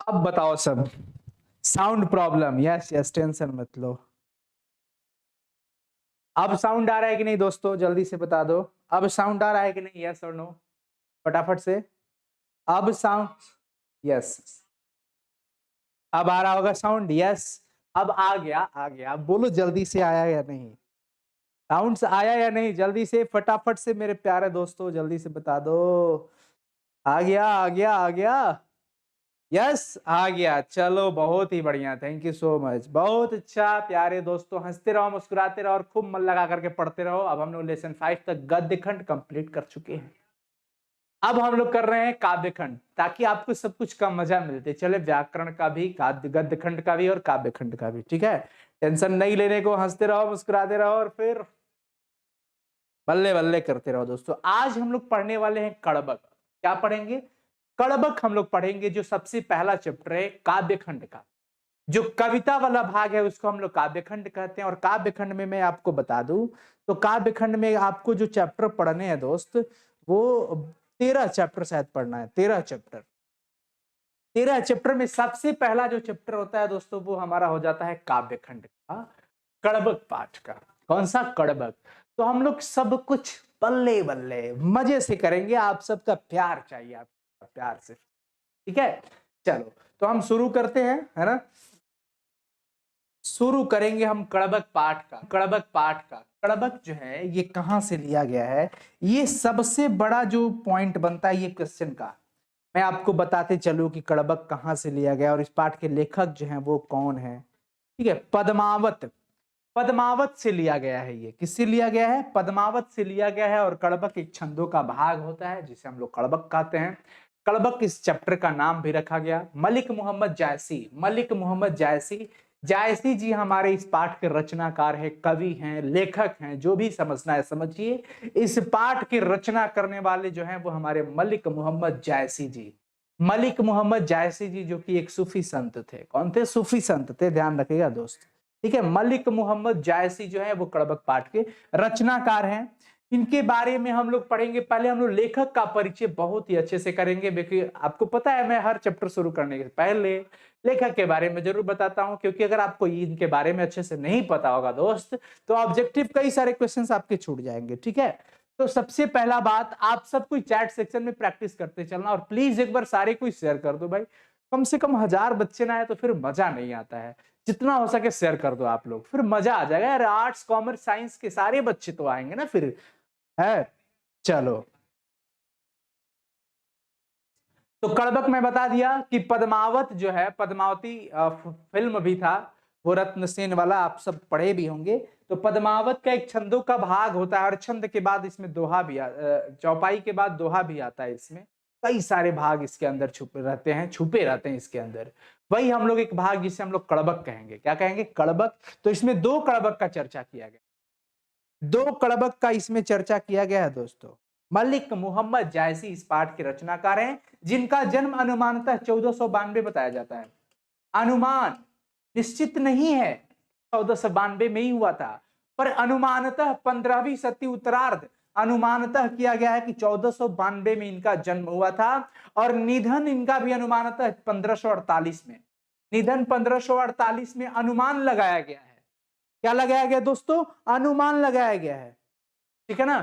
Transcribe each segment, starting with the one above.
अब बताओ सब। Sound problem, yes yes, tension मत लो। अब साउंड आ रहा है कि नहीं दोस्तों, जल्दी से बता दो। अब साउंड आ रहा है कि नहीं, यस और नो, फटाफट से। अब साउंड, यस, अब आ रहा होगा साउंड, यस। अब आ गया, आ गया, अब बोलो जल्दी से आया या नहीं। साउंड आया या नहीं, जल्दी से फटाफट से मेरे प्यारे दोस्तों, जल्दी से बता दो। आ गया, आ गया, आ गया, यस आ गया। चलो बहुत ही बढ़िया, थैंक यू सो मच, बहुत अच्छा। प्यारे दोस्तों, हंसते रहो, मुस्कुराते रहो और खूब मन लगा करके पढ़ते रहो। अब हम लोग लेसन 5 तक गद्य खंड कंप्लीट कर चुके हैं। अब हम लोग कर रहे हैं काव्य खंड, ताकि आपको सब कुछ का मजा मिलते चले, व्याकरण का भी, गद्य खंड का भी और काव्य खंड का भी। ठीक है, टेंशन नहीं लेने को, हंसते रहो, मुस्कुराते रहो और फिर बल्ले बल्ले करते रहो। दोस्तों आज हम लोग पढ़ने वाले हैं कड़बक। क्या पढ़ेंगे? कड़बक हम लोग पढ़ेंगे, जो सबसे पहला चैप्टर है काव्य खंड का। जो कविता वाला भाग है उसको हम लोग काव्य खंड कहते हैं। और काव्य खंड में मैं आपको बता दूं तो काव्य खंड में आपको जो चैप्टर पढ़ने हैं दोस्त, वो 13 चैप्टर शायद पढ़ना है। 13 चैप्टर, 13 चैप्टर में सबसे पहला जो चैप्टर होता है दोस्तों, वो हमारा हो जाता है काव्य खंड का, कड़बक पाठ का। कौन सा? कड़बक। तो हम लोग सब कुछ बल्ले बल्ले मजे से करेंगे, आप सबका प्यार चाहिए, आपका प्यार से। ठीक है, चलो तो हम शुरू करते हैं, है ना। शुरू करेंगे हम कड़बक पाठ का। कड़बक पाठ का, कड़बक जो है ये कहां से लिया गया है, ये सबसे बड़ा जो पॉइंट बनता है ये क्वेश्चन का, मैं आपको बताते चलूं कि कड़बक कहां से लिया गया और इस पाठ के लेखक जो हैं वो कौन है। ठीक है, पद्मावत, पद्मावत से लिया गया है। ये किससे लिया गया है? पद्मावत से लिया गया है। और कड़बक एक छंदों का भाग होता है जिसे हम लोग कड़बक कहते हैं। कड़बक इस चैप्टर का नाम भी रखा गया। मलिक मोहम्मद जायसी, मलिक मोहम्मद जायसी, जायसी जी हमारे इस पाठ के रचनाकार है, कवि हैं, लेखक हैं, जो भी समझना है समझिए। इस पाठ की रचना करने वाले जो हैं वो हमारे मलिक मोहम्मद जायसी जी। मलिक मोहम्मद जायसी जी जो कि एक सूफी संत थे। कौन थे? सूफी संत थे, ध्यान रखिएगा दोस्त। ठीक है, मलिक मोहम्मद जायसी जो है वो कड़बक पाठ के रचनाकार हैं। इनके बारे में हम लोग पढ़ेंगे। पहले हम लोग लेखक का परिचय बहुत ही अच्छे से करेंगे, क्योंकि आपको पता है मैं हर चैप्टर शुरू करने के पहले लेखक के बारे में जरूर बताता हूं, क्योंकि अगर आपको इनके बारे में अच्छे से नहीं पता होगा दोस्त, तो ऑब्जेक्टिव कई सारे क्वेश्चंस आपके छूट जाएंगे। ठीक है, तो सबसे पहला बात, आप सब कोई चैट सेक्शन में प्रैक्टिस करते चलना और प्लीज एक बार सारे कोई शेयर कर दो भाई। कम से कम 1000 बच्चे ना आए तो फिर मजा नहीं आता है। जितना हो सके शेयर कर दो आप लोग, फिर मजा आ जाएगा यार। आर्ट्स कॉमर्स साइंस के सारे बच्चे तो आएंगे ना फिर, है। चलो, तो कड़बक में बता दिया कि पद्मावत जो है, पद्मावती फिल्म भी था वो रत्न सेन वाला, आप सब पढ़े भी होंगे। तो पद्मावत का एक छंदों का भाग होता है और छंद के बाद इसमें दोहा भी, चौपाई के बाद दोहा भी आता है। इसमें कई सारे भाग इसके अंदर छुपे रहते हैं, छुपे रहते हैं इसके अंदर। वही हम लोग एक भाग जिसे हम लोग कड़बक कहेंगे। क्या कहेंगे? कड़बक। तो इसमें 2 कड़बक का चर्चा किया गया, 2 कड़बक का इसमें चर्चा किया गया है दोस्तों। मलिक मोहम्मद जायसी इस पाठ के रचनाकार हैं, जिनका जन्म अनुमानतः 1492 बताया जाता है। अनुमान निश्चित नहीं है, 1492 में ही हुआ था, पर अनुमानतः 15वीं सदी उत्तरार्ध अनुमानतः किया गया है कि 1492 में इनका जन्म हुआ था। और निधन इनका भी अनुमानतः 1548 में, निधन 1548 में अनुमान लगाया गया है। क्या लगाया गया दोस्तों? अनुमान लगाया गया है। ठीक है ना,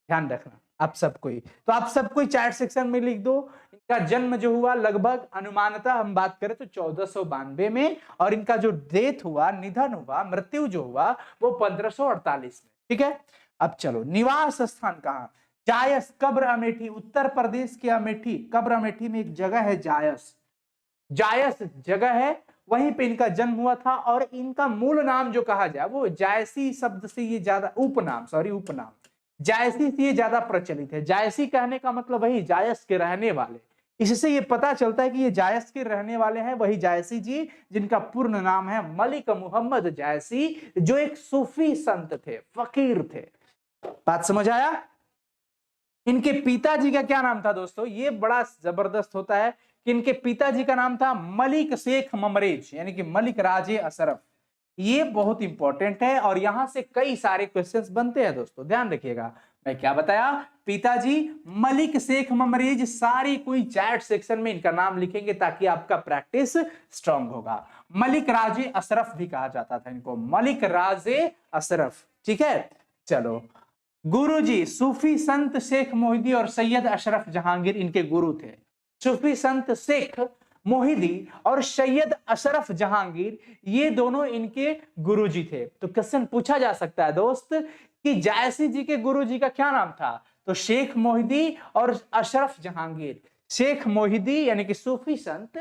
ध्यान रखना आप सब कोई। तो आप सब कोई चैट सेक्शन में लिख दो इनका जन्म जो हुआ लगभग अनुमानतः हम बात करें तो 1492 में, और इनका जो डेथ हुआ, निधन हुआ, मृत्यु जो हुआ वो 1548 में। ठीक है, अब चलो, निवास स्थान कहां? जायस, कब्र अमेठी, उत्तर प्रदेश के अमेठी, कब्र अमेठी में एक जगह है जायस, जायस जगह है, वहीं पे इनका जन्म हुआ था। और इनका मूल नाम जो कहा जाए वो जायसी शब्द से ये ज्यादा, उपनाम, सॉरी उपनाम, जायसी से ये ज्यादा प्रचलित है। जायसी कहने का मतलब वही जायस के रहने वाले। इससे ये पता चलता है कि ये जायस के रहने वाले हैं, वही जायसी जी जिनका पूर्ण नाम है मलिक मोहम्मद जायसी, जो एक सूफी संत थे, फकीर थे। बात समझ आया? इनके पिताजी का क्या नाम था दोस्तों? ये बड़ा जबरदस्त होता है कि इनके पिताजी का नाम था मलिक शेख ममरेज, यानी कि मलिक राजे अशरफ। ये बहुत इंपॉर्टेंट है और यहां से कई सारे क्वेश्चंस बनते हैं दोस्तों, ध्यान रखिएगा। मैं क्या बताया पिताजी मलिक शेख ममरेज, सारी कोई चैट सेक्शन में इनका नाम लिखेंगे ताकि आपका प्रैक्टिस स्ट्रांग होगा। मलिक राजे अशरफ भी कहा जाता था इनको, मलिक राजे अशरफ। ठीक है, चलो गुरुजी सूफी संत शेख मोहिदी और सैयद अशरफ जहांगीर इनके गुरु थे। सूफी संत शेख मोहिदी और सैयद अशरफ जहांगीर ये दोनों इनके गुरुजी थे। तो क्वेश्चन पूछा जा सकता है दोस्त कि जायसी जी के गुरुजी का क्या नाम था, तो शेख मोहिदी और अशरफ जहांगीर। शेख मोहिदी यानी कि सूफी संत,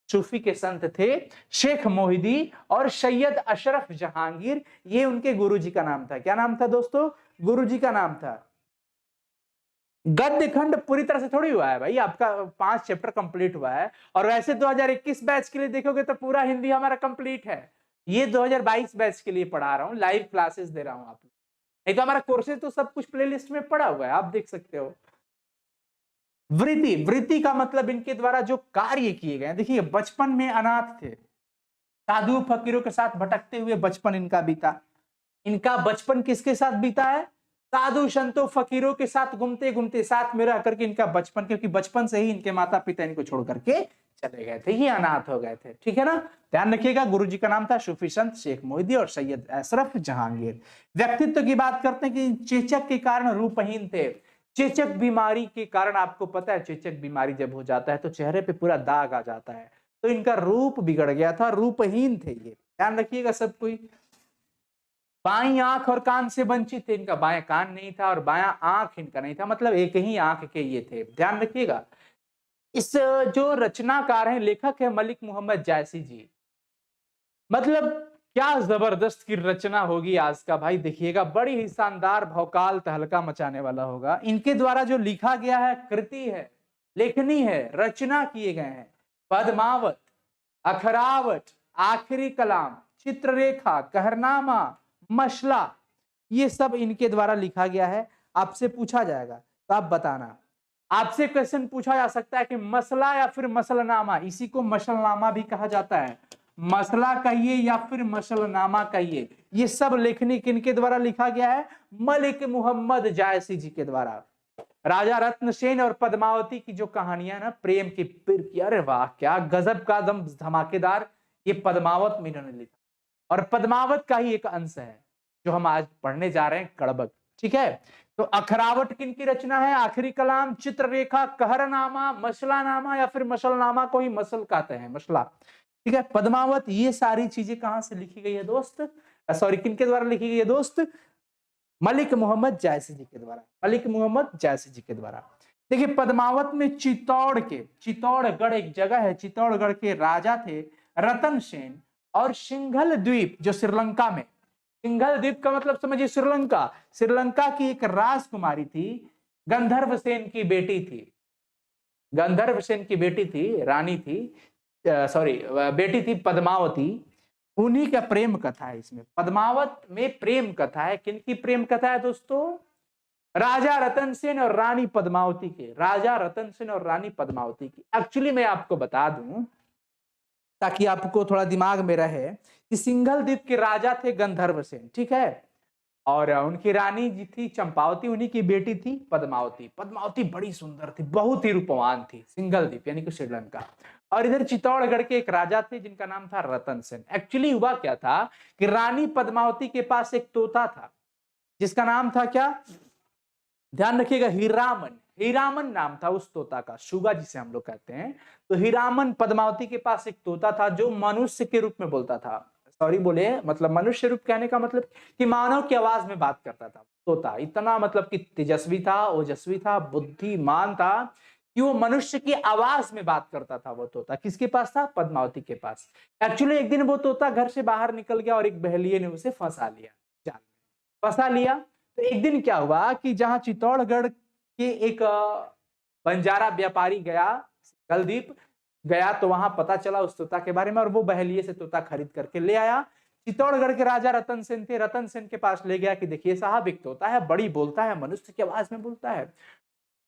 सूफी के संत थे शेख मोहिदी और सैयद अशरफ जहांगीर, ये उनके गुरुजी का नाम था। क्या नाम था दोस्तों, गुरुजी का नाम था। गद्य खंड पूरी तरह से थोड़ी हुआ है भाई, आपका 5 चैप्टर कंप्लीट हुआ है, और वैसे 2021 बैच के लिए देखोगे तो पूरा हिंदी हमारा कंप्लीट है। ये 2022 बैच के लिए पढ़ा रहा हूँ, लाइव क्लासेस दे रहा हूँ आप लोग, नहीं तो हमारा कोर्सेज तो सब कुछ प्लेलिस्ट में पड़ा हुआ है, आप देख सकते हो। वृत्ति, वृत्ति का मतलब इनके द्वारा जो कार्य किए गए, देखिए बचपन में अनाथ थे, साधु फकीरों के साथ भटकते हुए बचपन इनका बीता। इनका बचपन किसके साथ बीता है, साधु संतों फकीरों के साथ घूमते घूमते साथ में रह करके इनका बचपन, क्योंकि बचपन से ही इनके माता पिता इनको छोड़ करके चले गए थे, ये अनाथ हो गए थे। ठीक है ना, ध्यान रखिएगा। गुरुजी का नाम था सूफी संत शेख मोहिदी और सैयद अशरफ जहांगीर। व्यक्तित्व की बात करते हैं कि चेचक के कारण रूपहीन थे। चेचक बीमारी के कारण, आपको पता है चेचक बीमारी जब हो जाता है तो चेहरे पे पूरा दाग आ जाता है, तो इनका रूप बिगड़ गया था, रूपहीन थे ये, ध्यान रखिएगा सब कोई। बाई आंख और कान से वंचित थे, इनका बाएं कान नहीं था और बायां आंख इनका नहीं था, मतलब एक ही आंख के ये थे, ध्यान रखिएगा। इस जो रचनाकार हैं, लेखक है मलिक मोहम्मद जायसी जी। मतलब क्या जबरदस्त की रचना होगी आज का भाई, देखिएगा बड़ी ही शानदार भौकाल तहलका मचाने वाला होगा। इनके द्वारा जो लिखा गया है, कृति है, लेखनी है, रचना किए गए हैं, पद्मावत, अखरावट, आखिरी कलाम, चित्ररेखा, कहरनामा, मसला, ये सब इनके द्वारा लिखा गया है। आपसे पूछा जाएगा तो आप बताना, आपसे क्वेश्चन पूछा जा सकता है कि मसला या फिर मसलनामा, इसी को मसलनामा भी कहा जाता है, मसला कहिए या फिर मसलनामा कहिए, ये सब लेखनी किनके द्वारा लिखा गया है, मलिक मोहम्मद जायसी जी के द्वारा। राजा रत्नसेन और पद्मावती की जो कहानियां ना, प्रेम की पीर की, अरे वाह क्या गजब का दम धमाकेदार, ये पद्मावत में इन्होंने लिखा, और पद्मावत का ही एक अंश है जो हम आज पढ़ने जा रहे हैं, कड़बक। ठीक है, तो अखरावट किनकी रचना है, आखिरी कलाम, चित्ररेखा, कहरनामा, मसलानामा या फिर मसलनामा को ही मसल कहते हैं, मसला। ठीक है, पद्मावत, ये सारी चीजें कहां से लिखी गई है दोस्त, सॉरी किनके द्वारा लिखी गई है दोस्त, मलिक मोहम्मद जायसी जी के द्वारा, मलिक मोहम्मद जायसी जी के द्वारा। देखिए पद्मावत में चित्तौड़गढ़ एक जगह है, चित्तौड़गढ़ के राजा थे रतन सेन, और सिंघल द्वीप जो श्रीलंका में, सिंघल द्वीप का मतलब समझिए श्रीलंका, श्रीलंका की एक राजकुमारी थी, गंधर्व सेन की बेटी थी, गंधर्व सेन की बेटी थी, रानी थी, सॉरी बेटी थी पद्मावती, उन्हीं का प्रेम कथा है इसमें। पद्मावत में प्रेम कथा है, किनकी प्रेम कथा है दोस्तों, राजा रतन सेन और रानी पद्मावती के, राजा रतन सेन और रानी पद्मावती की। एक्चुअली मैं आपको बता दूं ताकि आपको थोड़ा दिमाग में रहे कि सिंघल द्वीप के राजा थे गंधर्व सेन, ठीक है, और उनकी रानी जी थी चंपावती, उन्हीं की बेटी थी पद्मावती। पद्मावती बड़ी सुंदर थी, बहुत ही रूपवान थी, सिंघल द्वीप यानी कि श्रीलंका। और इधर चित्तौड़गढ़ के एक राजा थे जिनका नाम था रतन सेन। एक्चुअली हुआ क्या था कि रानी पद्मावती के पास एक तोता था जिसका नाम था क्या, ध्यान रखिएगा, हीरामन, हीरामन नाम था उस तोता का, शुगा जिसे हम लोग कहते हैं। तो हीरामन, पद्मावती के पास एक तोता था जो मनुष्य के रूप में बोलता था, सॉरी बोले मतलब मनुष्य रूप कहने का मतलब कि मानव की आवाज में बात करता था तोता। इतना मतलब कि तेजस्वी था, ओजस्वी था, बुद्धिमान था कि वो मनुष्य की आवाज में बात करता था वो तोता। किसके पास था, पद्मावती के पास। एक्चुअली एक दिन वो तोता घर से बाहर निकल गया और एक बहेलिये ने उसे फंसा लिया, जाल में फंसा लिया। तो एक दिन क्या हुआ कि जहां चित्तौड़गढ़ के एक बंजारा व्यापारी गया, कलदीप गया, तो वहां पता चला उस तोता के बारे में और वो बहेलिये से तोता खरीद करके ले आया। चित्तौड़गढ़ के राजा रतन सेन थे, रतन सेन के पास ले गया कि देखिए साहब एक तोता है, बड़ी बोलता है, मनुष्य की आवाज में बोलता है।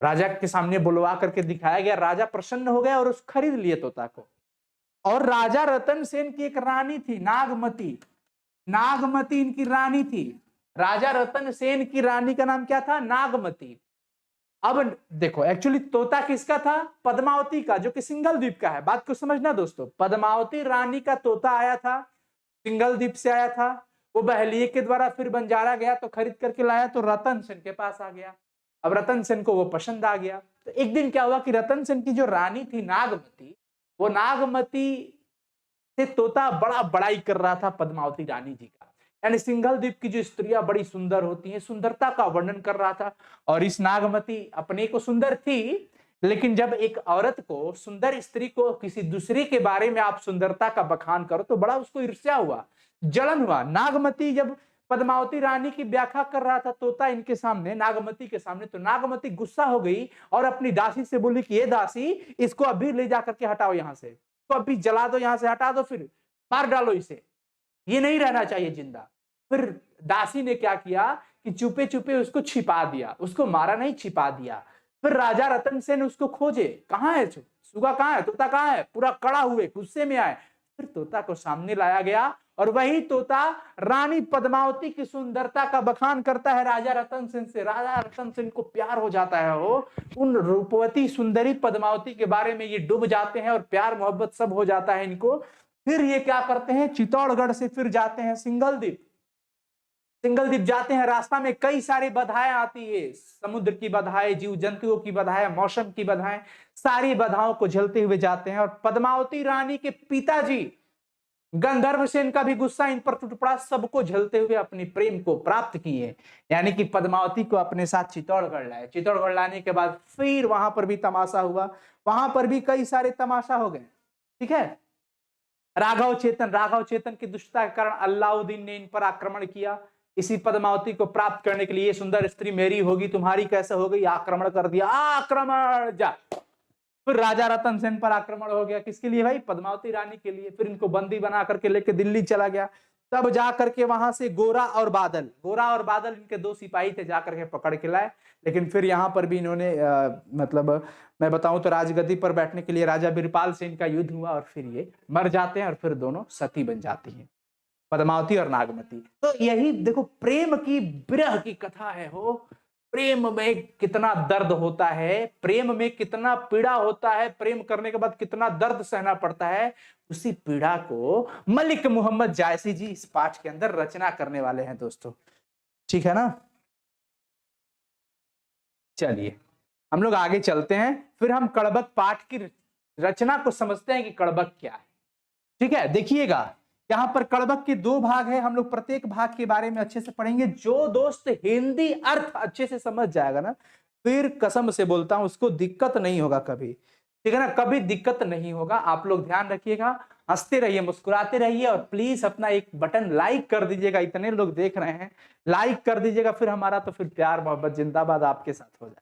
राजा के सामने बुलवा करके दिखाया गया, राजा प्रसन्न हो गया और उस खरीद लिए तोता को। और राजा रतन सेन की एक रानी थी नागमती, नागमती इनकी रानी थी। राजा रतन सेन की रानी का नाम क्या था? नागमती। अब देखो एक्चुअली तोता किसका था? पद्मावती का, जो कि सिंगल द्वीप का है। बात को समझना दोस्तों, पद्मावती रानी का तोता आया था, सिंगल द्वीप से आया था। वो बहलिये के द्वारा फिर बंजारा गया तो खरीद करके लाया, तो रतन सेन के पास आ गया। अब रतन सेन को वो पसंद आ गया। तो एक दिन क्या हुआ कि रतन सेन की जो रानी थी नागमती, वो नागमती से तोता बड़ा बड़ाई कर रहा था पद्मावती रानी जी का। यानी सिंघल द्वीप की जो स्त्रियां बड़ी सुंदर होती हैं, सुंदरता का वर्णन कर रहा था। और इस नागमती अपने को सुंदर थी, लेकिन जब एक औरत को, सुंदर स्त्री को किसी दूसरे के बारे में आप सुंदरता का बखान करो तो बड़ा उसको ईर्ष्या हुआ, जलन हुआ। नागमती जब पद्मावती रानी की व्याख्या कर रहा था तोता इनके सामने, नागमती के सामने, तो नागमती गुस्सा हो गई और अपनी दासी से बोली कि ये दासी, इसको अभी ले जाकर के हटाओ यहां से, तो अभी जला दो, यहां से हटा दो, फिर मार डालो इसे, ये नहीं रहना चाहिए जिंदा। फिर दासी ने क्या किया कि चुपे चुपे उसको छिपा दिया, उसको मारा नहीं, छिपा दिया। फिर राजा रतन सेन उसको खोजे, कहां है सुगा, कहां है तोता, कहां है, पूरा कड़ा हुए गुस्से में आए। फिर तोता को सामने लाया गया और वही तोता रानी पद्मावती की सुंदरता का बखान करता है राजा रतन सेन से। राजा रतन सेन को प्यार हो जाता है, हो उन रूपवती सुंदरी पद्मावती के बारे में ये डूब जाते हैं और प्यार मोहब्बत सब हो जाता है इनको। फिर ये क्या करते हैं, चित्तौड़गढ़ से फिर जाते हैं सिंघल द्वीप। सिंघल द्वीप जाते हैं, रास्ता में कई सारी बाधाएं आती है, समुद्र की बाधाएं, जीव जंतुओं की बाधाएं, मौसम की बाधाएं, सारी बाधाओं को झेलते हुए जाते हैं। और पद्मावती रानी के पिताजी गंधर्व सेन का भी गुस्सा इन पर टूट पड़ा, सबको झेलते हुए अपनी प्रेम को प्राप्त किए। यानी कि पद्मावती को अपने साथ चित्तौड़गढ़ लाए। चित्तौड़गढ़ लाने के बाद फिर वहां पर भी तमाशा हुआ, वहां पर भी कई सारे तमाशा हो गए। ठीक है, राघव चेतन की दुष्टता के कारण अल्लाउद्दीन ने इन पर आक्रमण किया। इसी पद्मावती को प्राप्त करने के लिए, ये सुंदर स्त्री मेरी होगी, तुम्हारी कैसे हो गई, आक्रमण कर दिया, आक्रमण जा। फिर राजा रतन सेन पर आक्रमण हो गया, किसके लिए भाई? पद्मावती रानी के लिए। फिर इनको बंदी बना करके लेके दिल्ली चला गया। तब जा करके वहां से गोरा और बादल इनके दो सिपाही थे, जाकर के पकड़ के लाए। लेकिन फिर यहाँ पर भी इन्होंने मतलब मैं बताऊं तो राजगद्दी पर बैठने के लिए राजा बिरपाल से इनका युद्ध हुआ और फिर ये मर जाते हैं और फिर दोनों सती बन जाती हैं, पद्मावती और नागमती। तो यही देखो प्रेम की, विरह की कथा है। हो प्रेम में कितना दर्द होता है, प्रेम में कितना पीड़ा होता है, प्रेम करने के बाद कितना दर्द सहना पड़ता है, उसी पीड़ा को मलिक मोहम्मद जायसी जी इस पाठ के अंदर रचना करने वाले हैं दोस्तों। ठीक है ना, चलिए हम लोग आगे चलते हैं, फिर हम कड़बक पाठ की रचना को समझते हैं कि कड़बक क्या है। ठीक है, देखिएगा यहाँ पर कड़बक के दो भाग है, हम लोग प्रत्येक भाग के बारे में अच्छे से पढ़ेंगे। जो दोस्त हिंदी अर्थ अच्छे से समझ जाएगा ना, फिर कसम से बोलता हूं उसको दिक्कत नहीं होगा कभी। ठीक है ना, कभी दिक्कत नहीं होगा। आप लोग ध्यान रखिएगा, हंसते रहिए, मुस्कुराते रहिए, और प्लीज अपना एक बटन लाइक कर दीजिएगा। इतने लोग देख रहे हैं, लाइक कर दीजिएगा, फिर हमारा तो फिर प्यार मोहब्बत जिंदाबाद आपके साथ हो जाए।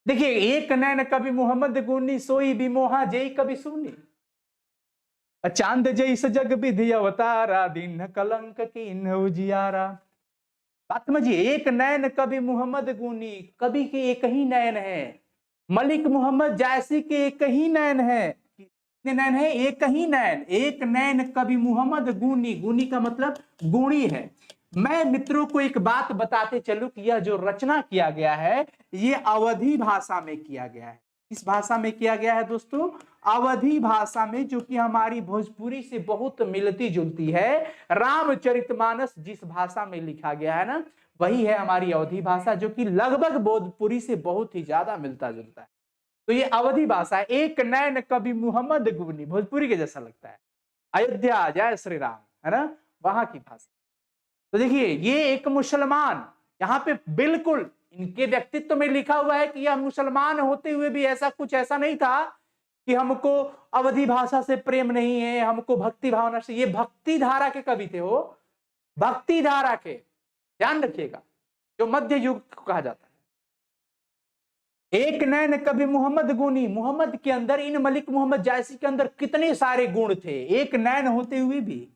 देखिए, एक नैन कभी मोहम्मद गुनी, सोई बिमोहा जेई कभी सुनी, चांद जैस जग विधि अवतारा, दिन कलंक की उजियारा। बात समझिए, एक नैन कभी मोहम्मद गुनी, कवि के एक ही नैन है, मलिक मोहम्मद जायसी के एक ही नैन है। कितने नैन है? एक ही नैन। एक नैन कवि मोहम्मद गुनी, गुनी का मतलब गुणी है। मैं मित्रों को एक बात बताते चलूं कि यह जो रचना किया गया है, ये अवधी भाषा में किया गया है। किस भाषा में किया गया है दोस्तों? अवधी भाषा में, जो कि हमारी भोजपुरी से बहुत मिलती जुलती है। रामचरितमानस जिस भाषा में लिखा गया है ना, वही है हमारी अवधी भाषा, जो कि लगभग भोजपुरी से बहुत ही ज्यादा मिलता जुलता है। तो ये अवधी भाषा है। एक नैन कवि मोहम्मद गुनी, भोजपुरी के जैसा लगता है। अयोध्या जय श्री राम, है ना, वहां की भाषा। तो देखिए, ये एक मुसलमान, यहाँ पे बिल्कुल इनके व्यक्तित्व में लिखा हुआ है कि यह मुसलमान होते हुए भी ऐसा कुछ ऐसा नहीं था कि हमको अवधी भाषा से प्रेम नहीं है, हमको भक्ति भावना से। ये भक्ति धारा के कवि थे, वो भक्ति धारा के, ध्यान रखिएगा, जो मध्य युग को कहा जाता है। एक नैन कवि मोहम्मद गुनी, मोहम्मद के अंदर, इन मलिक मोहम्मद जायसी के अंदर कितने सारे गुण थे, एक नैन होते हुए भी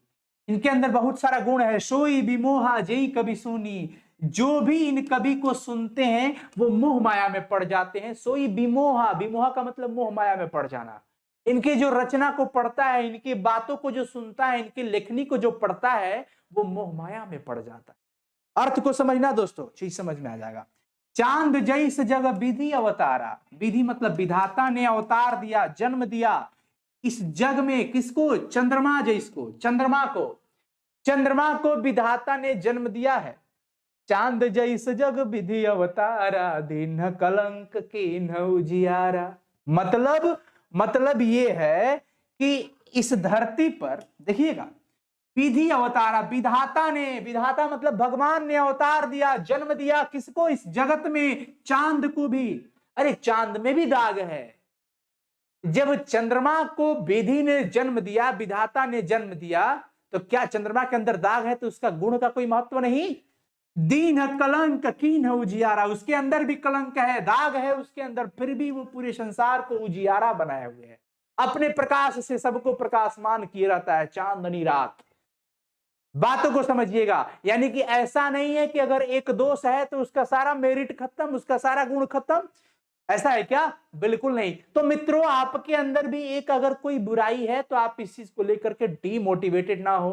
इनके अंदर बहुत सारा गुण है। सोई बिमोहा जेई कभी सुनी, जो भी इन कवि को सुनते हैं वो मोह माया में पड़ जाते हैं। सोई बिमोहा, बिमोहा का मतलब मोह माया में पड़ जाना। इनके जो रचना को पढ़ता है, इनकी बातों को जो सुनता है, इनकी लेखनी को जो पढ़ता है, वो मोह माया में पड़ जाता है। अर्थ को समझना दोस्तों, चीज समझ में आ जाएगा। चांद जैस जग विधि अवतारा, विधि मतलब विधाता ने अवतार दिया, जन्म दिया इस जग में, किसको? चंद्रमा जैस को, चंद्रमा को, चंद्रमा को विधाता ने जन्म दिया है। चांद जैस जग विधि अवतारा, दिन कलंक की न उजियारा। मतलब ये है कि इस धरती पर देखिएगा, विधि अवतारा, विधाता ने, विधाता मतलब भगवान ने अवतार दिया, जन्म दिया किसको? इस जगत में, चांद को भी। अरे चांद में भी दाग है। जब चंद्रमा को विधि ने जन्म दिया, विधाता ने जन्म दिया, तो क्या चंद्रमा के अंदर दाग है तो उसका गुण का कोई महत्व नहीं? दीन कलंक कीन उजियारा, उसके अंदर भी कलंक है, दाग है उसके अंदर, फिर भी वो पूरे संसार को उजियारा बनाए हुए है। अपने प्रकाश से सबको प्रकाशमान किए रहता है चांदनी रात। बातों को समझिएगा, यानी कि ऐसा नहीं है कि अगर एक दोष है तो उसका सारा मेरिट खत्म, उसका सारा गुण खत्म, ऐसा है क्या? बिल्कुल नहीं। तो मित्रों, आपके अंदर भी एक अगर कोई बुराई है तो आप इस चीज को लेकर के डीमोटिवेटेड ना हो।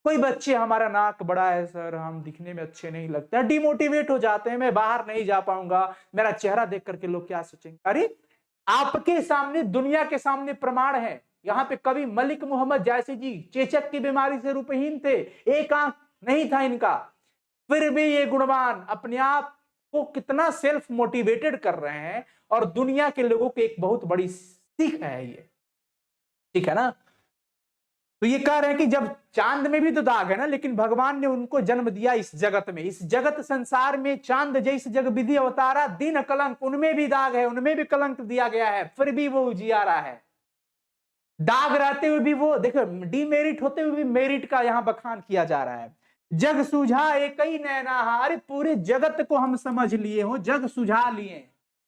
कोई बच्चे, हमारा नाक बड़ा है सर, हम दिखने में अच्छे नहीं लगते, डीमोटिवेट हो जाते हैं, मैं बाहर नहीं जा पाऊंगा, मेरा चेहरा देख करके लोग क्या सोचेंगे। अरे आपके सामने, दुनिया के सामने प्रमाण है। यहाँ पे कवि मलिक मोहम्मद जायसी जी चेचक की बीमारी से रूपहीन थे, एक आंख नहीं था इनका, फिर भी ये गुणवान अपने आप को कितना सेल्फ मोटिवेटेड कर रहे हैं, और दुनिया के लोगों को एक बहुत बड़ी सीख है ये, ठीक है ना। तो ये कह रहे हैं कि जब चांद में भी तो दाग है ना, लेकिन भगवान ने उनको जन्म दिया इस जगत में, इस जगत संसार में, चांद जैस जग विधि अवतारा, दिन कलंक, उनमें भी दाग है, उनमें भी कलंक दिया गया है, फिर भी वो उजियारा है। दाग रहते हुए भी वो, देखो डीमेरिट होते हुए भी मेरिट का यहां बखान किया जा रहा है। जग सुझा एक ही नैना, अरे पूरे जगत को हम समझ लिए हो, जग सुझा लिए,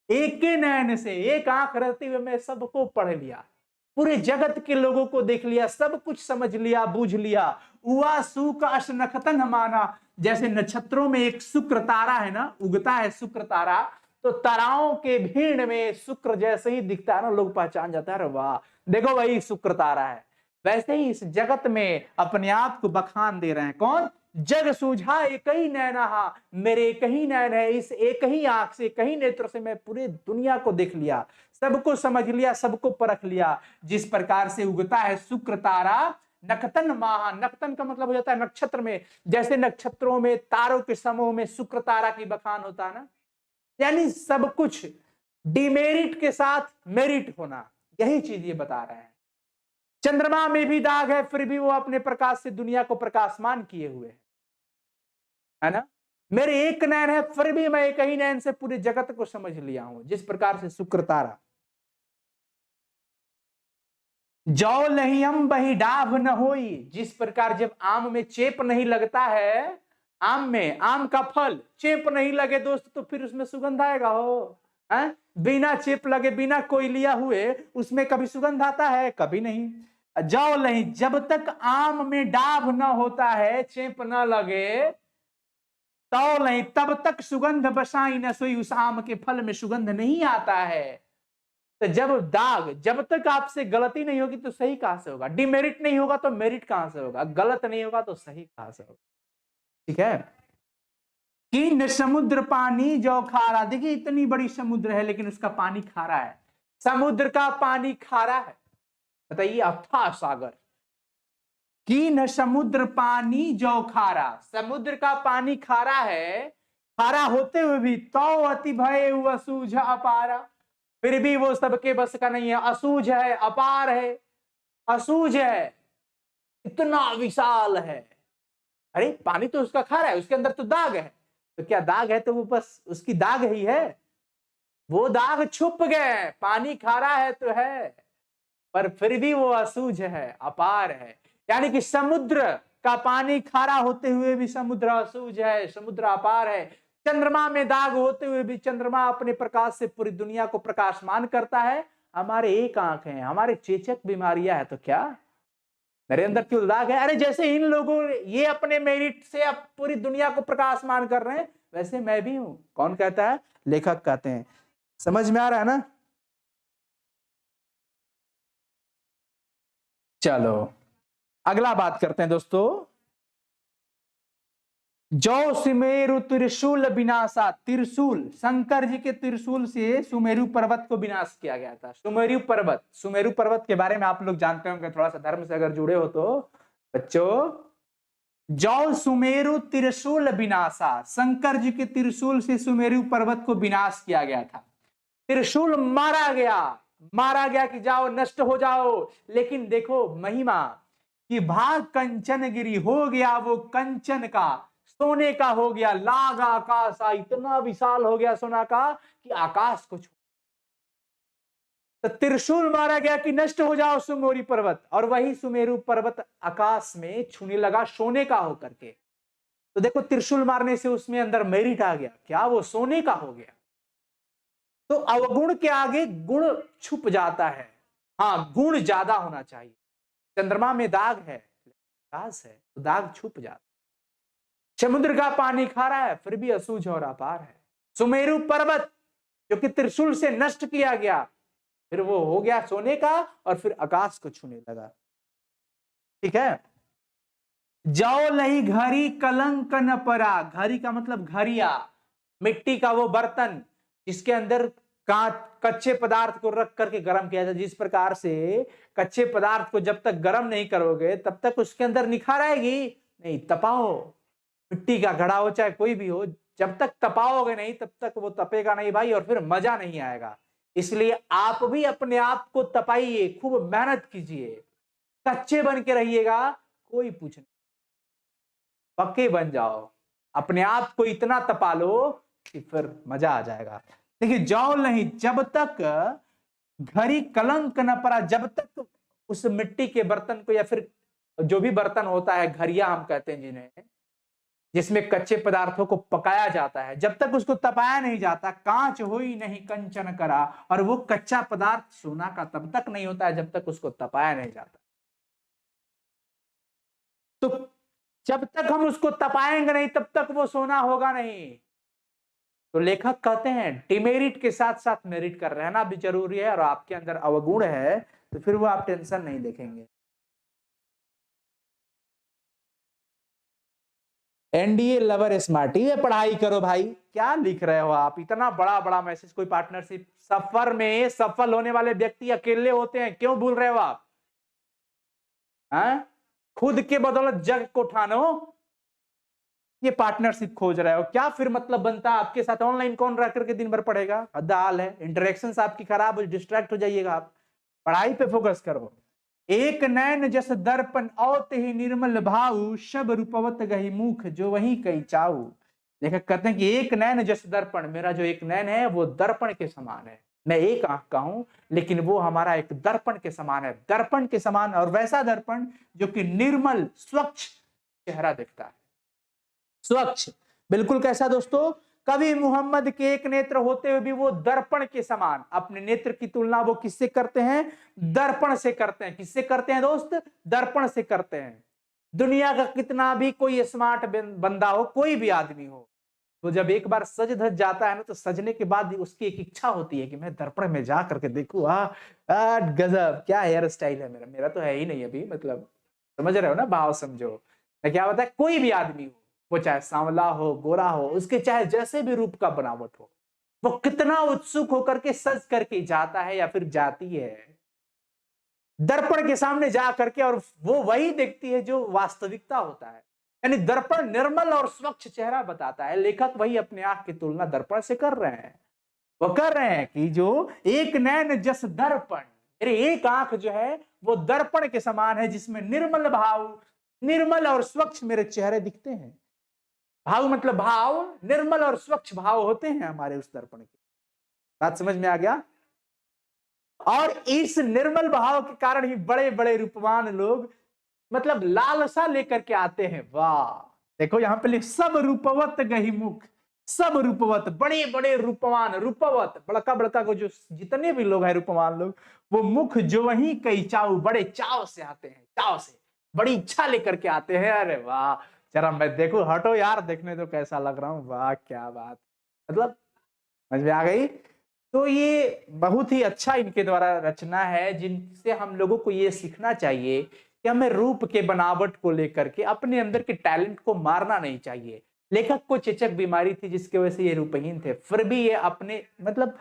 एक ही नैन से, एक आंख रहते हुए मैं सबको पढ़ लिया, पूरे जगत के लोगों को देख लिया, सब कुछ समझ लिया, बूझ लिया। उआ सुक अश नखतन माना, जैसे नक्षत्रों में एक शुक्र तारा है ना, उगता है शुक्र तारा, तो ताराओं के भीड़ में शुक्र जैसे ही दिखता है ना, लोग पहचान जाता है, वाह देखो वही शुक्र तारा है। वैसे ही इस जगत में अपने आप को बखान दे रहे हैं, कौन? जग सूझा एक ही नैना, मेरे एक ही नैन है, इस एक ही आंख से, एक ही नेत्र से मैं पूरे दुनिया को देख लिया, सबको समझ लिया, सबको परख लिया। जिस प्रकार से उगता है शुक्र तारा, नखतन महा, नखतन का मतलब हो जाता है नक्षत्र में, जैसे नक्षत्रों में तारों के समूह में शुक्र तारा की बखान होता है ना, यानी सब कुछ डिमेरिट के साथ मेरिट होना, यही चीज ये बता रहे हैं। चंद्रमा में भी दाग है, फिर भी वो अपने प्रकाश से दुनिया को प्रकाशमान किए हुए है ना। मेरे एक नैन है, फिर भी मैं एक ही नैन से पूरे जगत को समझ लिया हूं, जिस प्रकार से शुक्र तारा। जौ नहीं हम बही डाभ न होई, जिस प्रकार जब आम में चेप नहीं लगता है, आम में, आम का फल चेप नहीं लगे दोस्त, तो फिर उसमें सुगंध आएगा हो? है? बिना चेप लगे, बिना कोयलिया हुए उसमें कभी सुगंध आता है? कभी नहीं। जौ नहीं, जब तक आम में डाभ न होता है, चेप न लगे, तो नहीं, तब तक सुगंध बसाई न सोई, उस आम के फल में सुगंध नहीं आता है। तो जब तक आपसे गलती नहीं होगी तो सही कहां से होगा? डिमेरिट नहीं होगा तो मेरिट कहां से होगा? गलत नहीं होगा तो सही कहां से होगा? ठीक है। कि समुद्र पानी जो खारा, देखिए इतनी बड़ी समुद्र है लेकिन उसका पानी खारा है, समुद्र का पानी खारा है, बताइए, अथाह सागर। कि न समुद्र पानी जो खारा, समुद्र का पानी खारा है, खारा होते हुए भी, तो अति भय असूझ अपारा, फिर भी वो सबके बस का नहीं है, असूझ है, अपार है, असूझ है, इतना विशाल है। अरे पानी तो उसका खारा है, उसके अंदर तो दाग है, तो क्या दाग है तो वो बस उसकी दाग ही है, वो दाग छुप गए, पानी खारा है तो है, पर फिर भी वो असूझ है, अपार है। यानी कि समुद्र का पानी खारा होते हुए भी समुद्र असूझ है, समुद्र अपार है। चंद्रमा में दाग होते हुए भी चंद्रमा अपने प्रकाश से पूरी दुनिया को प्रकाशमान करता है। हमारे एक आंख है, हमारे चेचक बीमारियां है, तो क्या मेरे अंदर क्यों दाग है? अरे जैसे इन लोगों ये अपने मेरिट से अब पूरी दुनिया को प्रकाशमान कर रहे हैं, वैसे मैं भी हूं। कौन कहता है? लेखक कहते हैं। समझ में आ रहा है ना? चलो अगला बात करते हैं दोस्तों। जो सुमेरु त्रिशूल विनाशा, त्रिशूल शंकर जी के त्रिशूल से सुमेरु पर्वत को विनाश किया गया था। सुमेरु पर्वत के बारे में आप लोग जानते होंगे, थोड़ा सा धर्म से अगर जुड़े हो तो बच्चों। जो सुमेरु त्रिशूल विनाशा, शंकर जी के त्रिशूल से सुमेरु पर्वत को विनाश किया गया था। त्रिशूल मारा गया कि जाओ नष्ट हो जाओ। लेकिन देखो महिमा कि भाग कंचन गिरी, हो गया वो कंचन का, सोने का हो गया, लाग आकाश, इतना विशाल हो गया सोना का कि आकाश को छू। तो त्रिशूल मारा गया कि नष्ट हो जाओ सुमेरु पर्वत, और वही सुमेरु पर्वत आकाश में छूने लगा सोने का होकर के। तो देखो त्रिशूल मारने से उसमें अंदर मेरिट आ गया, क्या वो सोने का हो गया। तो अवगुण के आगे गुण छुप जाता है। हाँ, गुण ज्यादा होना चाहिए। चंद्रमा में दाग है, प्रकाश है, तो दाग छुप जाता है। समुद्र का पानी खारा है फिर भी असूझ और अपार है। सुमेरु पर्वत जो कि त्रिशूल से नष्ट किया गया, फिर वो हो गया सोने का और फिर आकाश को छूने लगा। ठीक है। जाओ लही घड़ी कलंक न परा, घड़ी का मतलब घड़िया, मिट्टी का वो बर्तन जिसके अंदर कच्चे पदार्थ को रख करके गर्म किया जाए। जिस प्रकार से कच्चे पदार्थ को जब तक गर्म नहीं करोगे तब तक उसके अंदर निखार आएगी नहीं। तपाओ, मिट्टी का घड़ा हो चाहे कोई भी हो, जब तक तपाओगे नहीं तब तक वो तपेगा नहीं भाई, और फिर मजा नहीं आएगा। इसलिए आप भी अपने आप को तपाइए, खूब मेहनत कीजिए। कच्चे बन के रहिएगा कोई पूछ नहीं, पक्के बन जाओ। अपने आप को इतना तपा लो कि फिर मजा आ जाएगा। देखिए, जाओ नहीं, जब तक घड़ी कलंक न पड़ा, जब तक उस मिट्टी के बर्तन को या फिर जो भी बर्तन होता है, घड़िया हम कहते हैं जिन्हें, जिसमें कच्चे पदार्थों को पकाया जाता है, जब तक उसको तपाया नहीं जाता, कांच हो ही नहीं कंचन करा। और वो कच्चा पदार्थ सोना का तब तक नहीं होता है जब तक उसको तपाया नहीं जाता। तो जब तक हम उसको तपाएंगे नहीं तब तक वो सोना होगा नहीं। तो लेखक कहते हैं डिमेरिट के साथ साथ मेरिट का रहना भी जरूरी है, और आपके अंदर अवगुण है तो फिर वो आप टेंशन नहीं देखेंगे। एनडीए लवर स्मार्टी है, पढ़ाई करो भाई। क्या लिख रहे हो आप, इतना बड़ा बड़ा मैसेज। कोई पार्टनरशिप, सफर में सफल होने वाले व्यक्ति अकेले होते हैं, क्यों भूल रहे हो आप? खुद के बदौलत जग को ठानो, ये पार्टनरशिप खोज रहे हो क्या? फिर मतलब बनता है आपके साथ ऑनलाइन कौन रह करके दिन भर पढ़ेगा? हद हाल है, इंटरेक्शंस आपकी खराब हो, डिस्ट्रैक्ट हो जाइएगा आप। पढ़ाई पे फोकस करो। एक नैन जस दर्पण औत ही निर्मल भाऊ, शब रूपवत गही मुख जो वही कई चाऊ। लेखक कहते हैं कि एक नैन जस दर्पण, मेरा जो एक नैन है वो दर्पण के समान है। मैं एक आंख का हूं लेकिन वो हमारा एक दर्पण के समान है, दर्पण के समान। और वैसा दर्पण जो कि निर्मल स्वच्छ चेहरा दिखता है। स्वच्छ बिल्कुल कैसा दोस्तों? कवि मुहम्मद के एक नेत्र होते हुए भी वो दर्पण के समान। अपने नेत्र की तुलना वो किससे करते हैं? दर्पण से करते हैं। किससे करते हैं दोस्त? दर्पण से करते हैं। दुनिया का कितना भी कोई स्मार्ट बंदा हो, कोई भी आदमी हो, तो जब एक बार सज धज जाता है ना, तो सजने के बाद उसकी एक इच्छा होती है कि मैं दर्पण में जा करके देखूं, गजब क्या हेयर स्टाइल है मेरा। मेरा तो है ही नहीं अभी, मतलब समझ रहे हो ना, भाव समझो। क्या होता है, कोई भी आदमी हो, वो चाहे सांवला हो, गोरा हो, उसके चाहे जैसे भी रूप का बनावट हो, वो कितना उत्सुक होकर के सज करके जाता है या फिर जाती है दर्पण के सामने जा करके, और वो वही देखती है जो वास्तविकता होता है। यानी दर्पण निर्मल और स्वच्छ चेहरा बताता है। लेखक वही अपने आंख की तुलना दर्पण से कर रहे हैं। वो कर रहे हैं कि जो एक नैन जस दर्पण, मेरी एक आंख जो है वो दर्पण के समान है, जिसमें निर्मल भाव, निर्मल और स्वच्छ मेरे चेहरे दिखते हैं। भाव मतलब भाव, निर्मल और स्वच्छ भाव होते हैं हमारे उस दर्पण के। बात समझ में आ गया? और इस निर्मल भाव के कारण ही बड़े बड़े रूपवान लोग मतलब लालसा लेकर के आते हैं। वाह, देखो यहां पे सब रूपवत गही मुख, सब रूपवत, बड़े बड़े रूपवान, रूपवत बड़का बड़का को जो जितने भी लोग हैं रूपवान लोग, वो मुख जो वही कई चाव, बड़े चाव से आते हैं, चाव से बड़ी इच्छा लेकर के आते हैं। अरे वाह, जरा मैं देखो, हटो यार, देखने तो कैसा लग रहा हूं। वाह क्या बात, मतलब समझ में आ गई। तो ये बहुत ही अच्छा इनके द्वारा रचना है, जिनसे हम लोगों को ये सीखना चाहिए कि हमें रूप के बनावट को लेकर के अपने अंदर के टैलेंट को मारना नहीं चाहिए। लेखक को चेचक बीमारी थी जिसकी वजह से ये रूपहीन थे, फिर भी ये अपने मतलब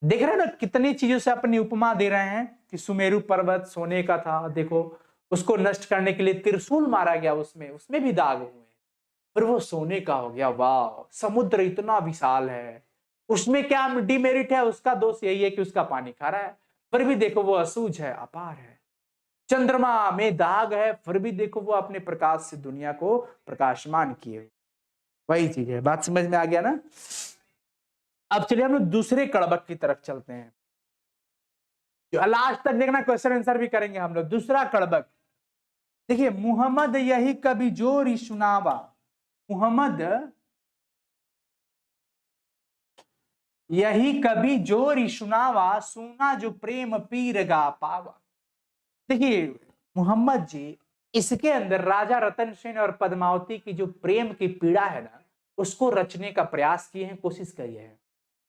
देख रहे हैं ना कितनी चीजों से अपनी उपमा दे रहे हैं कि सुमेरु पर्वत सोने का था, देखो उसको नष्ट करने के लिए त्रिशूल मारा गया, उसमें भी दाग हुए, फिर वो सोने का हो गया। वाह, समुद्र इतना विशाल है, उसमें क्या डिमेरिट है? उसका दोष यही है कि उसका पानी खारा है, फिर भी देखो वो असूझ है, अपार है। चंद्रमा में दाग है, फिर भी देखो वो अपने प्रकाश से दुनिया को प्रकाशमान किए। वही चीज है, बात समझ में आ गया ना? अब चलिए हम लोग दूसरे कड़बक की तरफ चलते हैं, जो लास्ट तक देखना, क्वेश्चन आंसर भी करेंगे हम लोग। दूसरा कड़बक देखिए, मुहम्मद यही कभी जोरी सुनावा, मुहम्मद यही कभी जोरी सुनावा, सुना जो प्रेम पीर गा पावा। देखिए मोहम्मद जी, इसके अंदर राजा रतन सेन और पद्मावती की जो प्रेम की पीड़ा है ना, उसको रचने का प्रयास किए हैं, कोशिश करी है।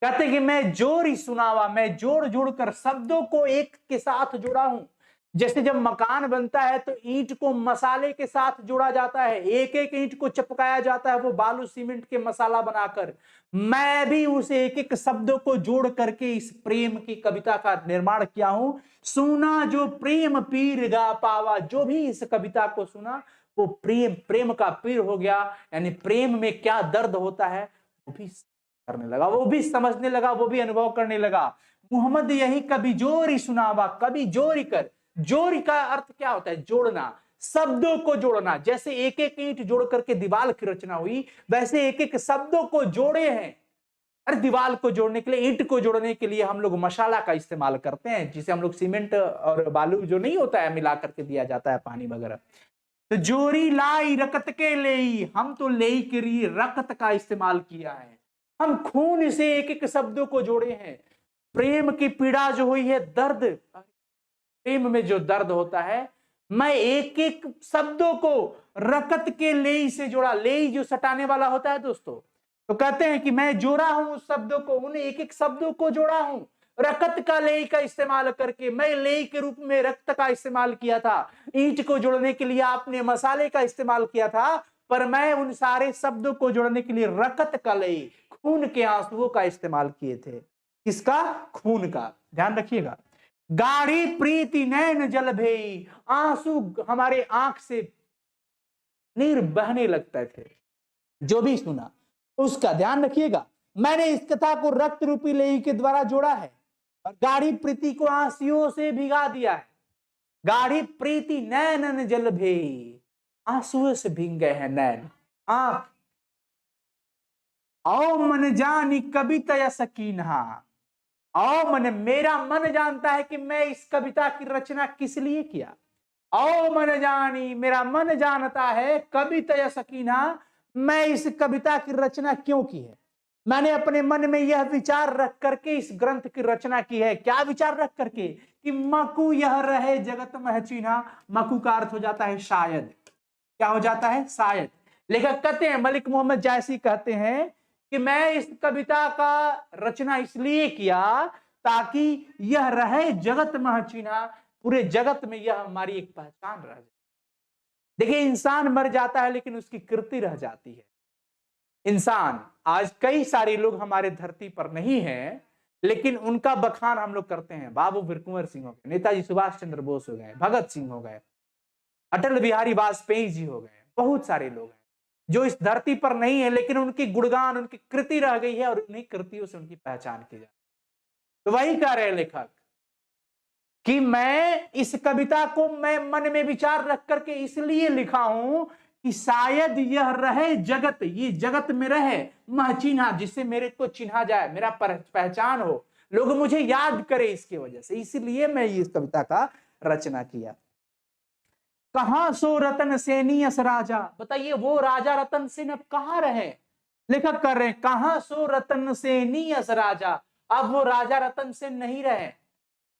कहते हैं कि मैं जोर ही सुनावा, मैं जोड़ जोड़ कर शब्दों को एक के साथ जुड़ा हूं। जैसे जब मकान बनता है तो ईंट को मसाले के साथ जोड़ा जाता है, एक एक ईंट को चिपकाया जाता है वो बालू सीमेंट के मसाला बनाकर, मैं भी उस एक एक शब्दों को जोड़ करके इस प्रेम की कविता का निर्माण किया हूं। सुना जो प्रेम पीर गा पावा, जो भी इस कविता को सुना वो प्रेम का पीर हो गया, यानी प्रेम में क्या दर्द होता है वो भी करने लगा, वो भी समझने लगा, वो भी अनुभव करने लगा। मोहम्मद यही कभी जोरी सुनावा, कभी जोरी कर, जोरी का अर्थ क्या होता है? जोड़ना, शब्दों को जोड़ना। जैसे एक एक ईंट जोड़ करके दीवार की रचना हुई, वैसे एक एक शब्दों को जोड़े हैं। अरे दीवार को जोड़ने के लिए, ईंट को जोड़ने के लिए हम लोग मसाला का इस्तेमाल करते हैं, जिसे हम लोग सीमेंट और बालू जो नहीं होता है मिला करके दिया जाता है, पानी वगैरह। तो जोरी लाई रकत के लेई, हम तो लेई के लिए रकत का इस्तेमाल किया है, हम खून से एक एक शब्दों को जोड़े हैं। प्रेम की पीड़ा जो हुई है, दर्द, प्रेम में जो दर्द होता है, मैं एक एक शब्दों को रकत के लेई से जोड़ा। लेई जो सटाने वाला होता है दोस्तों, तो कहते हैं कि मैं जोड़ा हूं उस शब्दों को, उन्हें एक एक शब्दों को जोड़ा हूं रकत का लेई का इस्तेमाल करके। मैं लेई के रूप में रक्त का इस्तेमाल किया था, ईंट को जोड़ने के लिए आपने मसाले का इस्तेमाल किया था, पर मैं उन सारे शब्दों को जोड़ने के लिए रकत का लेई, खून के आंसुओं का इस्तेमाल किए थे। किसका? खून का। ध्यान रखिएगा। गाढ़ी प्रीति नैन जल भेई, आंसू हमारे आंख से नीर बहने लगते थे। जो भी सुना उसका ध्यान रखिएगा। मैंने इस कथा को रक्त रूपी लेई के द्वारा जोड़ा है और गाढ़ी प्रीति को आंसुओं से भिगा दिया है। गाढ़ी प्रीति नैन जल भेई, आंसुओं से भीग गए हैं नैन, आंख। आओ मन जानी कविता या सकीनहा, आओ मन, मेरा मन जानता है कि मैं इस कविता की रचना किस लिए किया। आओ मन जानी, मेरा मन जानता है, कविता या सकीना, मैं इस कविता की रचना क्यों की है। मैंने अपने मन में यह विचार रख करके इस ग्रंथ की रचना की है। क्या विचार रख करके? कि मकु यह रहे जगत मह चिन्हा। मकु का अर्थ हो जाता है शायद। क्या हो जाता है? शायद। लेखक कहते हैं, मलिक मोहम्मद जायसी कहते हैं कि मैं इस कविता का रचना इसलिए किया ताकि यह रहे जगत मह चिन्हा, पूरे जगत में यह हमारी एक पहचान रह जाए। देखिए इंसान मर जाता है लेकिन उसकी कृति रह जाती है। इंसान, आज कई सारे लोग हमारे धरती पर नहीं हैं, लेकिन उनका बखान हम लोग करते हैं। बाबू वीर कुंवर सिंह हो गए, नेताजी सुभाष चंद्र बोस हो गए, भगत सिंह हो गए, अटल बिहारी वाजपेयी जी हो गए, बहुत सारे लोग हैं जो इस धरती पर नहीं है, लेकिन उनकी गुणगान, उनकी कृति रह गई है और उन्हीं कृतियों से उनकी पहचान की जाती है। तो वही कह रहे हैं लेखक कि मैं इस कविता को मैं मन में विचार रख करके इसलिए लिखा हूं कि शायद यह रहे जगत, ये जगत में रहे मह चिन्हा, जिससे मेरे को चिन्हा जाए, मेरा पहचान हो, लोग मुझे याद करें इसकी वजह से, इसलिए मैं इस कविता का रचना किया। कहां सो रतन सेनी अस राजा, बताइए वो राजा रतन सेन अब कहां रहे? लेखक कर रहे हैं, कहां सो रतन सेनी अस राजा, अब वो राजा रतन सेन नहीं रहे।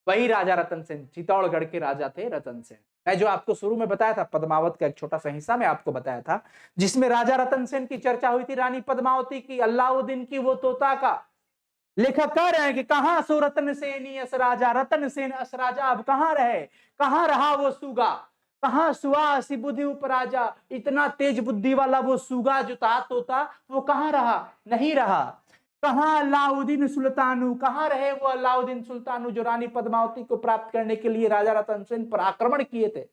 वही राजा रतन सेन, चित्तौड़गढ़ के राजा थे रतन सेन। मैं जो आपको शुरू में बताया था, पद्मावत का एक छोटा सा हिस्सा में आपको बताया था, जिसमें राजा रतन सेन की चर्चा हुई थी, रानी पद्मावती की, अल्लाउद्दीन की, वो तोता का। लेखक कह रहे हैं कि कहां सो रतन सेनी अस राजा, रतन सेन अस राजा अब कहां रहे, कहां रहा वो सुगा। कहाँ सुहासी बुद्धि उपराजा, इतना तेज बुद्धि वाला वो सुगा जो था तोता, वो कहाँ रहा? नहीं रहा। कहाँ अलाउद्दीन सुल्तानु, कहाँ रहे वो अलाउद्दीन सुल्तानु जो रानी पद्मावती को प्राप्त करने के लिए राजा रतन सेन पर आक्रमण किए थे?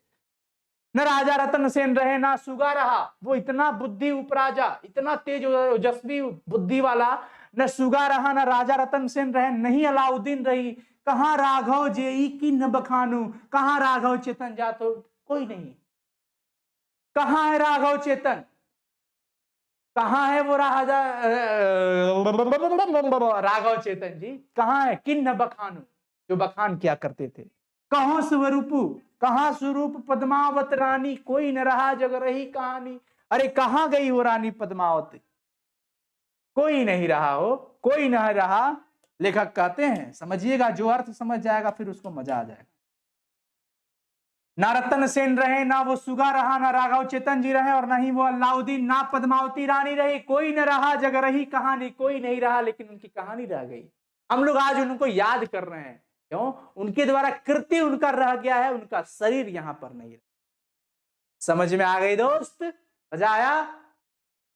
न राजा रतन सेन रहे, ना सुगा रहा। वो इतना बुद्धि उपराजा, इतना तेज ओजस्वी बुद्धि वाला, न सुगा रहा, न राजा रतन सेन रहे, नहीं अलाउद्दीन रही। कहाँ राघव जेई की न बखानू, कहाँ राघव चेतन जातो? कोई नहीं। कहाँ है राघव चेतन? कहाँ है वो राजा राघव चेतन जी? कहाँ है? किन न बखानू, जो बखान किया करते थे। कहो स्वरूपु, कहाँ स्वरूप पद्मावत रानी, कोई न रहा जग रही कहानी। अरे कहाँ गई वो रानी पद्मावती? कोई नहीं रहा हो, कोई नहीं रहा। लेखक कहते हैं, समझिएगा, जो अर्थ समझ जाएगा फिर उसको मजा आ जाएगा। ना रतन सेन रहे, ना वो सुगा रहा, ना राघव चेतन जी रहे, और ना ही वो अलाउद्दीन, ना पद्मावती रानी रही। कोई न रहा जग रही कहानी, कोई नहीं रहा लेकिन उनकी कहानी रह गई। हम लोग आज उनको याद कर रहे हैं, क्यों? उनके द्वारा कृति उनका रह गया है, उनका शरीर यहां पर नहीं रहा। समझ में आ गई दोस्त? मजा आया?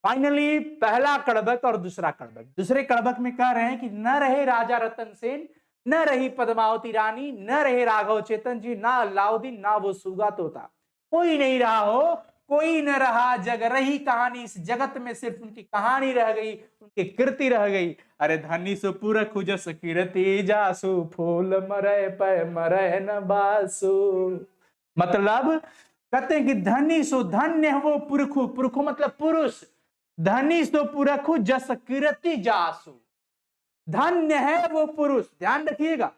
फाइनली पहला कड़बक और दूसरा कड़बक। दूसरे कड़बक में कह रहे हैं कि न रहे राजा रतन सेन, न रही पद्मावती रानी, न रहे राघव चेतन जी, ना अलाउद्दीन, ना वो सुगा तोता। कोई नहीं रहा हो, कोई न रहा जग रही कहानी। इस जगत में सिर्फ उनकी कहानी रह गई, उनकी कृति रह गई। अरे धनी सो पुरखु जस कीर्ति जासु, फूल मरे पे मरे न बासु। मतलब कहते हैं कि धनी सो, धन्य है वो पुरखु, पुरखु मतलब पुरुष, धनी सो पुरखु जस कीर्ति जासु। धन्य है वो पुरुष, ध्यान रखिएगा,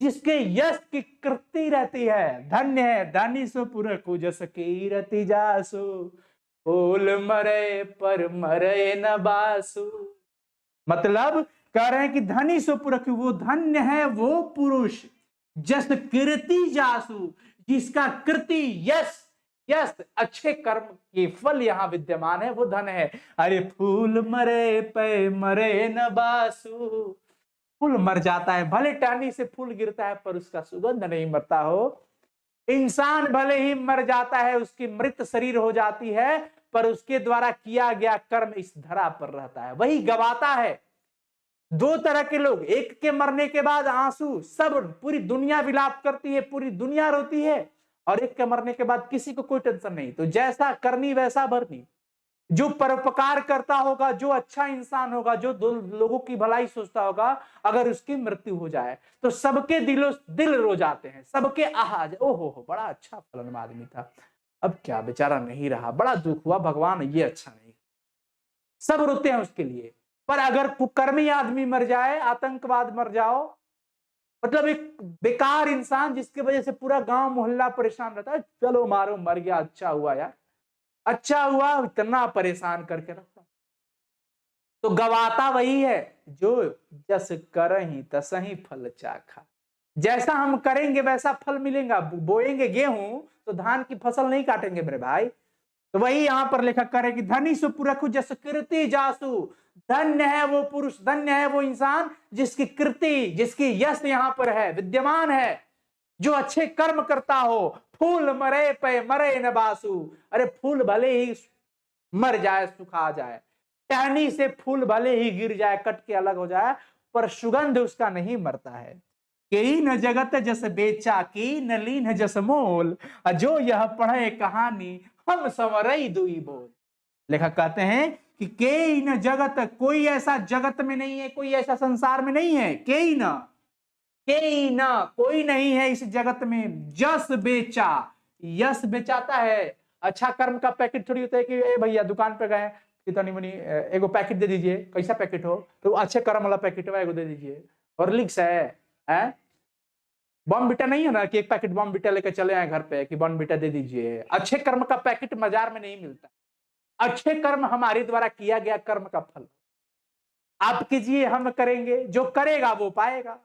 जिसके यश की कृति रहती है। धन्य है धनी सो पुरखु जस कीर्ति जासु, फूल मरे पर मरे न बासु। मतलब कह रहे हैं कि धनी सो पुरखु, वो धन्य है वो पुरुष, जस कीर्ति जासु, जिसका कृति यश, यश अच्छे कर्म के फल यहाँ विद्यमान है, वो धन है। अरे फूल मरे पे मरे न बासु, फूल मर जाता है, भले टहनी से फूल गिरता है पर उसका सुगंध नहीं मरता हो। इंसान भले ही मर जाता है, उसकी मृत शरीर हो जाती है, पर उसके द्वारा किया गया कर्म इस धरा पर रहता है, वही गवाता है। दो तरह के लोग, एक के मरने के बाद आंसू सब पूरी दुनिया विलाप करती है, पूरी दुनिया रोती है, और एक के मरने के बाद किसी को कोई टेंशन नहीं। तो जैसा करनी वैसा भरनी। जो परोपकार करता होगा, जो अच्छा इंसान होगा, जो लोगों की भलाई सोचता होगा, अगर उसकी मृत्यु हो जाए तो सबके दिल रो जाते हैं, सबके आहा, ओहो बड़ा अच्छा फलन आदमी था, अब क्या बेचारा नहीं रहा, बड़ा दुख हुआ, भगवान ये अच्छा नहीं। सब रोते हैं उसके लिए। पर अगर कुकर्मी आदमी मर जाए, आतंकवाद मर जाओ, मतलब एक बेकार इंसान जिसकी वजह से पूरा गांव मोहल्ला परेशान रहता है, चलो मारो मर गया, अच्छा हुआ यार, अच्छा हुआ, इतना परेशान करके रखता। तो गवाता वही है जो जस करहि तसहि फल चाखा। जैसा हम करेंगे वैसा फल मिलेगा। बोएंगे गेहूं तो धान की फसल नहीं काटेंगे मेरे भाई। तो वही यहां पर लेखक करे कि धनी सु पुरखु जस कीर्ति जासु, धन्य है वो पुरुष, धन्य है वो इंसान जिसकी कृति, जिसकी यश यहां पर है, विद्यमान है, जो अच्छे कर्म करता हो। फूल मरे पे मरे न बासु, अरे फूल भले ही मर जाए, सुखा जाए, टहनी से फूल भले ही गिर जाए, कट के अलग हो जाए, पर सुगंध उसका नहीं मरता है। कई न जगत जस बेचा की, न लीन जस मोल, जो यह पढ़े कहानी हम संवरई दुई बोल। लेखक कहते हैं कि कई न जगत, कोई ऐसा जगत में नहीं है, कोई ऐसा संसार में नहीं है, कई न कोई नहीं है इस जगत में, जस बेचा, यश बेचाता है। अच्छा कर्म का पैकेट थोड़ी होता है कि ए भैया दुकान पे गए, कितनी मनी एगो पैकेट दे दीजिए, कैसा पैकेट हो, तो अच्छे कर्म वाला पैकेट है, एगो दे दीजिए। हॉर्लिक्स है, बॉर्नविटा नहीं है ना कि एक पैकेट बॉर्नविटा लेकर चले आए घर पे कि बॉर्नविटा दे दीजिए। अच्छे कर्म का पैकेट बाजार में नहीं मिलता। अच्छे कर्म हमारे द्वारा किया गया कर्म का फल आप कीजिए, हम करेंगे, जो करेगा वो पाएगा।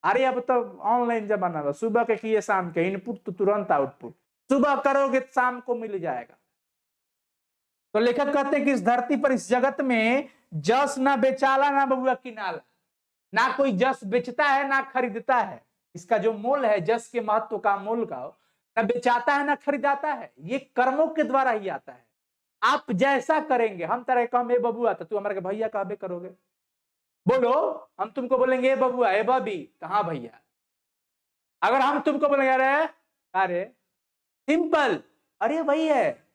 अरे अब तो ऑनलाइन जमाना है, सुबह के किए शाम के, इनपुट तो तुरंत आउटपुट, सुबह करोगे तो शाम को मिल जाएगा। तो लेखक कहते हैं कि इस धरती पर, इस जगत में जस ना बेचाला ना बबुआ किनाला, ना कोई जस बेचता है ना खरीदता है। इसका जो मोल है, जस के महत्व का, मोल का, न बेचाता है न खरीदाता है, ये कर्मों के द्वारा ही आता है। आप जैसा करेंगे, हम तरह का ए बबुआ तो तू हमारे भैया कहबे करोगे, बोलो हम तुमको बोलेंगे ए बबुआ ए बबी तो हाँ भैया। अगर हम तुमको बोलेंगे अरे सिंपल, अरे वही है,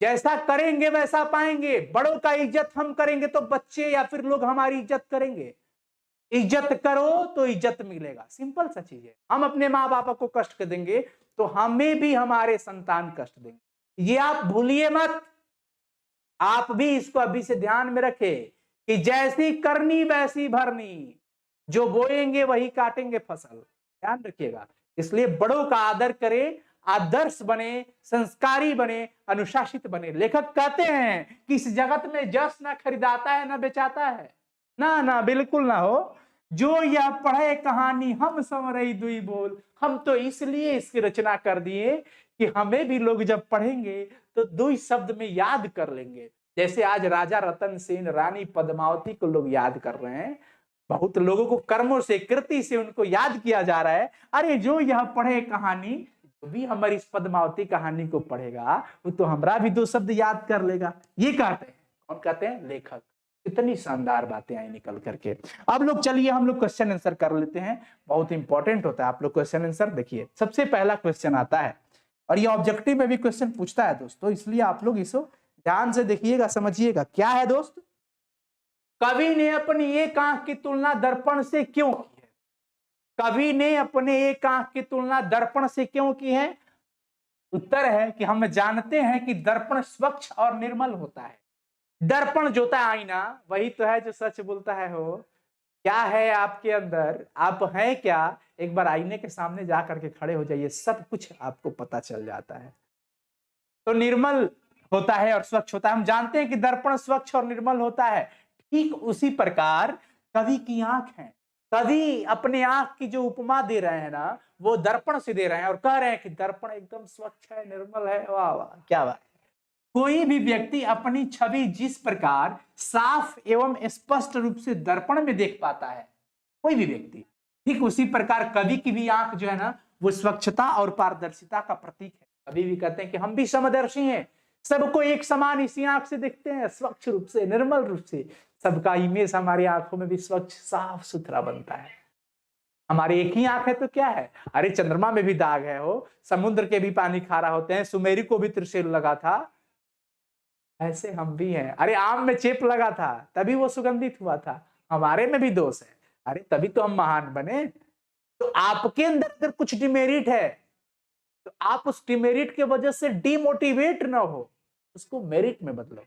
जैसा करेंगे वैसा पाएंगे। बड़ों का इज्जत हम करेंगे तो बच्चे या फिर लोग हमारी इज्जत करेंगे। इज्जत करो तो इज्जत मिलेगा, सिंपल सा चीज है। हम अपने माँ बाप को कष्ट देंगे तो हमें भी हमारे संतान कष्ट देंगे, ये आप भूलिए मत। आप भी इसको अभी से ध्यान में रखें कि जैसी करनी वैसी भरनी, जो बोएंगे वही काटेंगे फसल, ध्यान रखिएगा। इसलिए बड़ों का आदर करें, आदर्श बने, संस्कारी बने, अनुशासित बने। लेखक कहते हैं कि इस जगत में जस न खरीदाता है न बेचाता है, ना ना बिल्कुल ना हो। जो यह पढ़े कहानी हम संवरई दुई बोल, हम तो इसलिए इसकी रचना कर दिए कि हमें भी लोग जब पढ़ेंगे तो दुई शब्द में याद कर लेंगे। जैसे आज राजा रतन सेन, रानी पद्मावती को लोग याद कर रहे हैं, बहुत लोगों को कर्मों से, कृति से उनको याद किया जा रहा है। अरे जो यह पढ़े कहानी, जो भी हमारी इस पद्मावती कहानी को पढ़ेगा वो तो हमारा भी दो शब्द याद कर लेगा। ये कहते हैं, कौन कहते हैं? लेखक। इतनी शानदार बातें आई निकल करके। अब लोग चलिए हम लोग क्वेश्चन आंसर कर लेते हैं, बहुत इंपॉर्टेंट होता है। आप लोग क्वेश्चन आंसर देखिए, सबसे पहला क्वेश्चन आता है और ये ऑब्जेक्टिव में भी क्वेश्चन पूछता है दोस्तों, इसलिए आप लोग इसको ध्यान से देखिएगा, समझिएगा। क्या है दोस्त? कवि ने अपनी एक आंख की तुलना दर्पण से क्यों की है? कवि ने अपने एक आंख की तुलना दर्पण से क्यों की है? उत्तर है कि हम जानते हैं कि दर्पण स्वच्छ और निर्मल होता है। दर्पण जो होता है आईना, वही तो है जो सच बोलता है। हो क्या है आपके अंदर, आप हैं क्या? एक बार आईने के सामने जा करके खड़े हो जाइए, सब कुछ आपको पता चल जाता है। तो निर्मल होता है और स्वच्छ होता है। हम जानते हैं कि दर्पण स्वच्छ और निर्मल होता है। ठीक उसी प्रकार कवि की आंख है। कवि अपने आंख की जो उपमा दे रहे हैं ना, वो दर्पण से दे रहे हैं और कह रहे हैं कि दर्पण एकदम स्वच्छ है, निर्मल है। वाह वाह, क्या बात। कोई भी व्यक्ति अपनी छवि जिस प्रकार साफ एवं स्पष्ट रूप से दर्पण में देख पाता है, कोई भी व्यक्ति, ठीक उसी प्रकार कवि की भी आंख जो है ना, वो स्वच्छता और पारदर्शिता का प्रतीक है। कवि भी कहते हैं कि हम भी समदर्शी हैं, सबको एक समान इसी आंख से देखते हैं, स्वच्छ रूप से, निर्मल रूप से। सबका इमेज हमारी आंखों में भी स्वच्छ साफ सुथरा बनता है। हमारी एक ही आंख है तो क्या है? अरे चंद्रमा में भी दाग है, हो समुद्र के भी पानी खारा होते हैं, सुमेरु को भी त्रिशूल लगा था, ऐसे हम भी हैं। अरे आम में चेप लगा था तभी वो सुगंधित हुआ था, हमारे में भी दोष है। अरे तभी तो हम महान बने। तो आपके अंदर अगर कुछ डिमेरिट है तो आप उस डिमेरिट के वजह से डिमोटिवेट ना हो, उसको मेरिट में बदलो।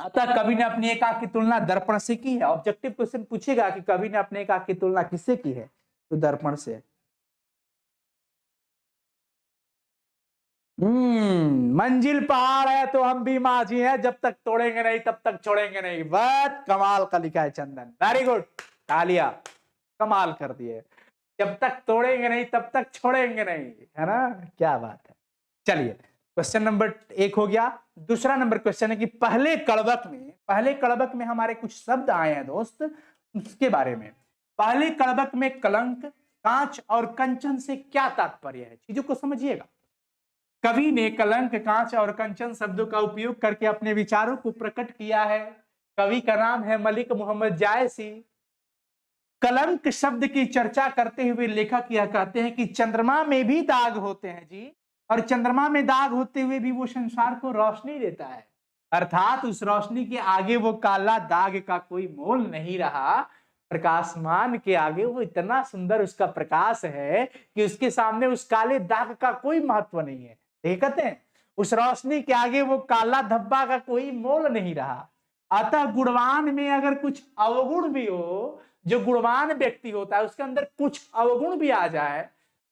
अतः कवि ने अपनी एक आंख की तुलना दर्पण से की है। ऑब्जेक्टिव क्वेश्चन पूछेगा कि कवि ने अपने एक आंख की तुलना किससे की है, तो दर्पण से। मंजिल पहाड़ है तो हम भी माझी हैं, जब तक तोड़ेंगे नहीं तब तक छोड़ेंगे नहीं। बहुत कमाल का लिखा है चंदन, वेरी गुड, तालिया, कमाल कर दिए। जब तक तोड़ेंगे नहीं तब तक छोड़ेंगे नहीं, है ना? क्या बात है। चलिए क्वेश्चन नंबर 1 हो गया। दूसरा नंबर क्वेश्चन है कि पहले कड़बक में हमारे कुछ शब्द आए हैं दोस्त, उसके बारे में। पहले कड़बक में कलंक, कांच और कंचन से क्या तात्पर्य है, चीजों को समझिएगा। कवि ने कलंक, कांच और कंचन शब्दों का उपयोग करके अपने विचारों को प्रकट किया है। कवि का नाम है मलिक मोहम्मद जायसी। कलंक शब्द की चर्चा करते हुए लेखक यह कहते हैं कि चंद्रमा में भी दाग होते हैं जी, और चंद्रमा में दाग होते हुए भी वो संसार को रोशनी देता है, अर्थात उस रोशनी के आगे वो काला दाग का कोई मोल नहीं रहा। प्रकाशमान के आगे वो इतना सुंदर उसका प्रकाश है कि उसके सामने उस काले दाग का कोई महत्व नहीं है। कहते हैं उस रोशनी के आगे वो काला धब्बा का कोई मोल नहीं रहा। अतः गुणवान में अगर कुछ अवगुण भी हो, जो गुणवान व्यक्ति होता है उसके अंदर कुछ अवगुण भी आ जाए,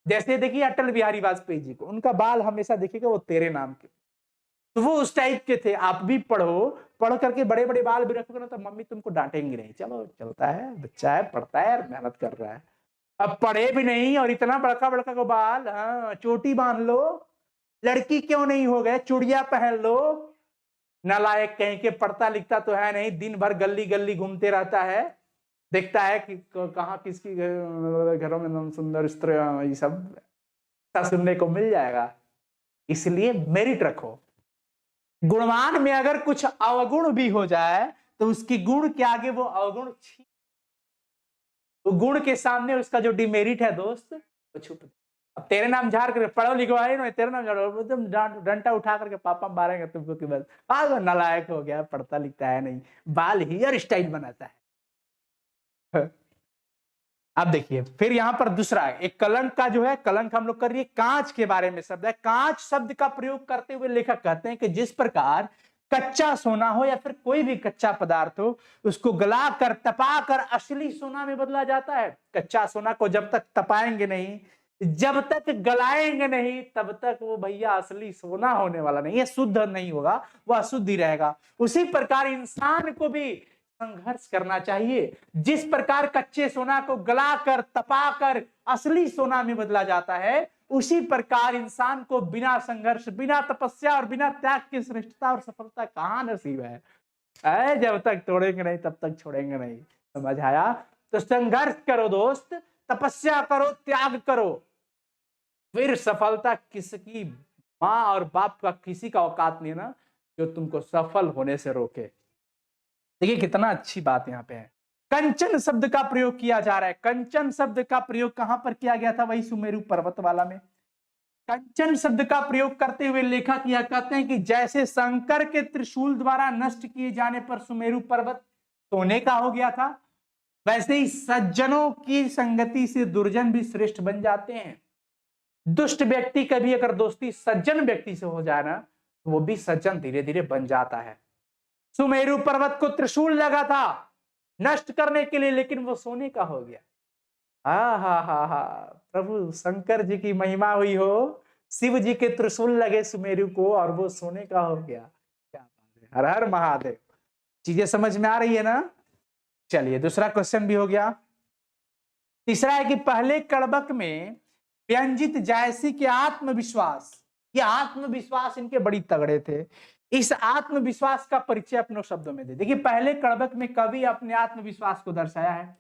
जैसे देखिए अटल बिहारी वाजपेयी जी को, उनका बाल हमेशा देखिएगा वो तेरे नाम के, तो वो उस टाइप के थे। आप भी पढ़ो, पढ़ करके बड़े बड़े बाल भी रखोगे ना तो मम्मी तुमको डांटेंगी नहीं। चलो चलता है, बच्चा है, पढ़ता है, मेहनत कर रहा है। अब पढ़े भी नहीं और इतना बड़का बड़का को बाल, हाँ चोटी बांध लो, लड़की क्यों नहीं हो गए, चूड़िया पहन लो। नालायक कहीं के, पढ़ता लिखता तो है नहीं, दिन भर गली गली घूमते रहता है, देखता है कि कहाँ किसकी घरों में सुंदर स्त्री, ये सब ऐसा सुनने को मिल जाएगा। इसलिए मेरिट रखो। गुणवान में अगर कुछ अवगुण भी हो जाए तो उसकी गुण के आगे वो अवगुण तो गुण के सामने उसका जो डिमेरिट है दोस्त वो छुप। अब तेरे नाम झाड़ कर पढ़ो लिखो है ना, तेरे नाम झाड़ो एकदम डंडा उठा करके पापा मारेंगे तुमको कि बस आज नालायक हो गया, पढ़ता लिखता है नहीं, बाल हेयर स्टाइल बनाता है। अब देखिए फिर यहाँ पर दूसरा एक कलंक का जो है, कलंक हम लोग कर रही है कांच के बारे में शब्द है। कांच शब्द का प्रयोग करते हुए लेखक कहते हैं कि जिस प्रकार कच्चा सोना हो या फिर कोई भी कच्चा पदार्थ हो, उसको गला कर तपा कर असली सोना में बदला जाता है। कच्चा सोना को जब तक तपाएंगे नहीं, जब तक गलाएंगे नहीं, तब तक वो भैया असली सोना होने वाला नहीं है, शुद्ध नहीं होगा, वह अशुद्ध ही रहेगा। उसी प्रकार इंसान को भी संघर्ष करना चाहिए। जिस प्रकार कच्चे सोना को गलाकर तपाकर असली सोना में बदला जाता है, उसी प्रकार इंसान को बिना संघर्ष, बिना तपस्या और बिना त्याग की श्रेष्ठता और सफलता कहां नसीब है। जब तक तोड़ेंगे नहीं तब तक छोड़ेंगे नहीं। समझ आया? तो संघर्ष करो दोस्त, तपस्या करो, त्याग करो, फिर सफलता किसकी माँ और बाप का किसी का औकात नहीं ना जो तुमको सफल होने से रोके। देखिए कितना अच्छी बात यहाँ पे है। कंचन शब्द का प्रयोग किया जा रहा है। कंचन शब्द का प्रयोग कहां पर किया गया था? वही सुमेरु पर्वत वाला में। कंचन शब्द का प्रयोग करते हुए लेखक यह कहते हैं कि जैसे शंकर के त्रिशूल द्वारा नष्ट किए जाने पर सुमेरु पर्वत सोने का हो गया था, वैसे ही सज्जनों की संगति से दुर्जन भी श्रेष्ठ बन जाते हैं। दुष्ट व्यक्ति का भी अगर दोस्ती सज्जन व्यक्ति से हो जाए ना, तो वो भी सज्जन धीरे धीरे बन जाता है। सुमेरु पर्वत को त्रिशूल लगा था नष्ट करने के लिए, लेकिन वो सोने का हो गया। हा प्रभु शंकर जी की महिमा हुई हो, शिव जी के त्रिशूल लगे सुमेरु को और वो सोने का हो गया। क्या बात है, हर हर महादेव। चीजें समझ में आ रही है ना? चलिए दूसरा क्वेश्चन भी हो गया। तीसरा है कि पहले कड़बक में व्यंजित जायसी के आत्मविश्वास, ये आत्मविश्वास इनके बड़ी तगड़े थे। इस आत्मविश्वास का परिचय अपने शब्दों में दे। देखिए पहले कड़बक में कवि अपने आत्मविश्वास को दर्शाया है।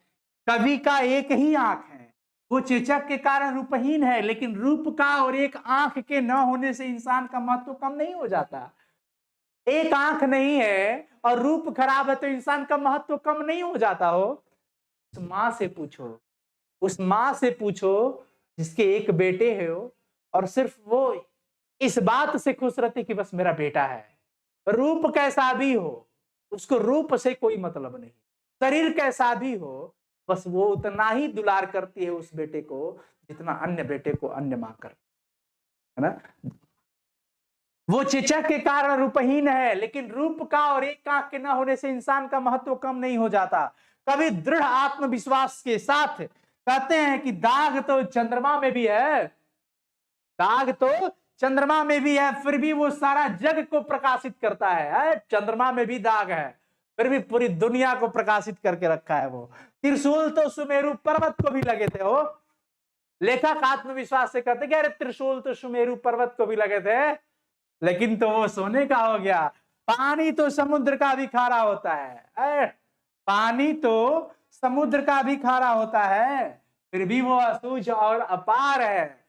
कवि का एक ही आंख है, वो चेचक के कारण रूपहीन है, लेकिन रूप का और एक आंख के न होने से इंसान का महत्व कम नहीं हो जाता। एक आंख नहीं है और रूप खराब है तो इंसान का महत्व कम नहीं हो जाता हो। उस माँ से पूछो, उस माँ से पूछो जिसके एक बेटे है और सिर्फ वो इस बात से खुश रहती कि बस मेरा बेटा है। रूप कैसा भी हो, उसको रूप से कोई मतलब नहीं। शरीर कैसा भी हो, बस वो उतना ही दुलार करती है उस बेटे को जितना अन्य बेटे को अन्य मां कर, है ना। वो चेचक के कारण रूपहीन है, लेकिन रूप का और एक आंख के न होने से इंसान का महत्व कम नहीं हो जाता। कभी दृढ़ आत्मविश्वास के साथ कहते हैं कि दाग तो चंद्रमा में भी है, दाग तो चंद्रमा में भी है, फिर भी वो सारा जग को प्रकाशित करता है। चंद्रमा में भी दाग है, फिर भी पूरी दुनिया को प्रकाशित करके रखा है वो। त्रिशूल तो सुमेरु पर्वत को भी लगे थे। वो लेखक आत्मविश्वास से कहते कि अरे त्रिशूल तो सुमेरु पर्वत को भी लगे थे, लेकिन तो वो सोने का हो गया। पानी तो समुद्र का भी खारा होता है, पानी तो समुद्र का भी खारा होता है, फिर भी वो असूझ और अपार है।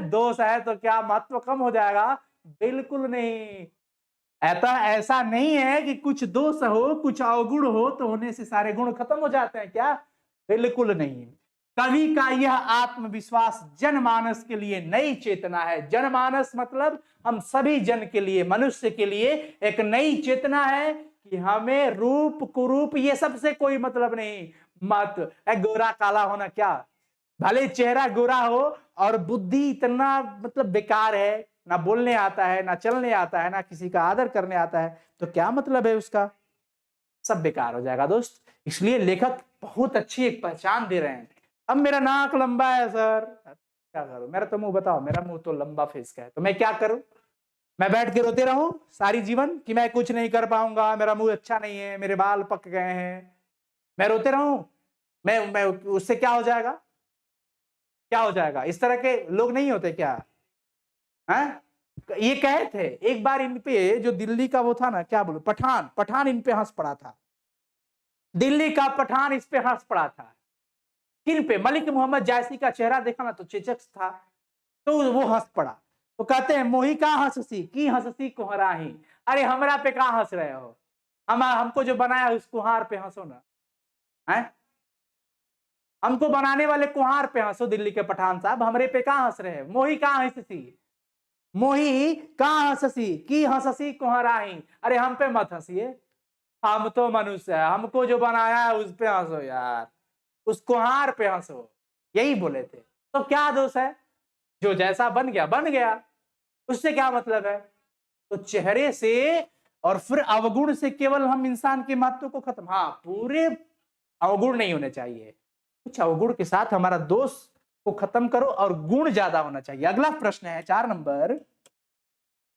दोष है तो क्या महत्व कम हो जाएगा? बिल्कुल नहीं। ऐसा नहीं है कि कुछ दोष हो, कुछ अवगुण हो तो होने से सारे गुण खत्म हो जाते हैं क्या? बिल्कुल नहीं। कवि का यह आत्मविश्वास जनमानस के लिए नई चेतना है। जनमानस मतलब हम सभी जन के लिए, मनुष्य के लिए एक नई चेतना है कि हमें रूप कुरूप ये सबसे कोई मतलब नहीं। मत गोरा काला होना क्या, भले चेहरा गोरा हो और बुद्धि इतना मतलब बेकार है, ना बोलने आता है, ना चलने आता है, ना किसी का आदर करने आता है, तो क्या मतलब है उसका? सब बेकार हो जाएगा दोस्त। इसलिए लेखक बहुत अच्छी एक पहचान दे रहे हैं। अब मेरा नाक लंबा है सर, क्या करूं? मेरा तो मुंह बताओ, मेरा मुंह तो लंबा फेस का है, तो मैं क्या करूं? मैं बैठ के रोते रहूं सारी जीवन कि मैं कुछ नहीं कर पाऊंगा, मेरा मुंह अच्छा नहीं है, मेरे बाल पक गए हैं, मैं रोते रहूं? मैं उससे क्या हो जाएगा? क्या हो जाएगा? इस तरह के लोग नहीं होते क्या? हैं? ये कहे थे एक बार इन पे, जो दिल्ली का वो था ना, क्या बोलूं, पठान इन पे हंस पड़ा था। दिल्ली का पठान इस पे हंस पड़ा था। किन पे? मलिक मोहम्मद जायसी का चेहरा देखा ना तो चेचक था, तो वो हंस पड़ा। तो कहते हैं मोही का हंससी की हंससी कुहराही, अरे हमरा पे कहाँ हंस रहे हो, हमको जो बनाया उस कुहार पे हंसो ना, है हमको बनाने वाले कुहार पे हंसो, दिल्ली के पठान साहब, हमरे पे कहाँ हंस रहे हैं। मोही कहाँ हंससी, मोही कहाँ हंससी की हंससी कुहराही, अरे हम पे मत हंसिए, हम तो मनुष्य है, हमको जो बनाया है उस पे हंसो यार, उस कुहार पे हंसो, यही बोले थे। तो क्या दोष है, जो जैसा बन गया बन गया, उससे क्या मतलब है। तो चेहरे से और फिर अवगुण से केवल हम इंसान के महत्व को खत्म, हाँ पूरे अवगुण नहीं होने चाहिए, कुछ अवगुण के साथ हमारा दोष को खत्म करो और गुण ज्यादा होना चाहिए। अगला प्रश्न है 4 नंबर,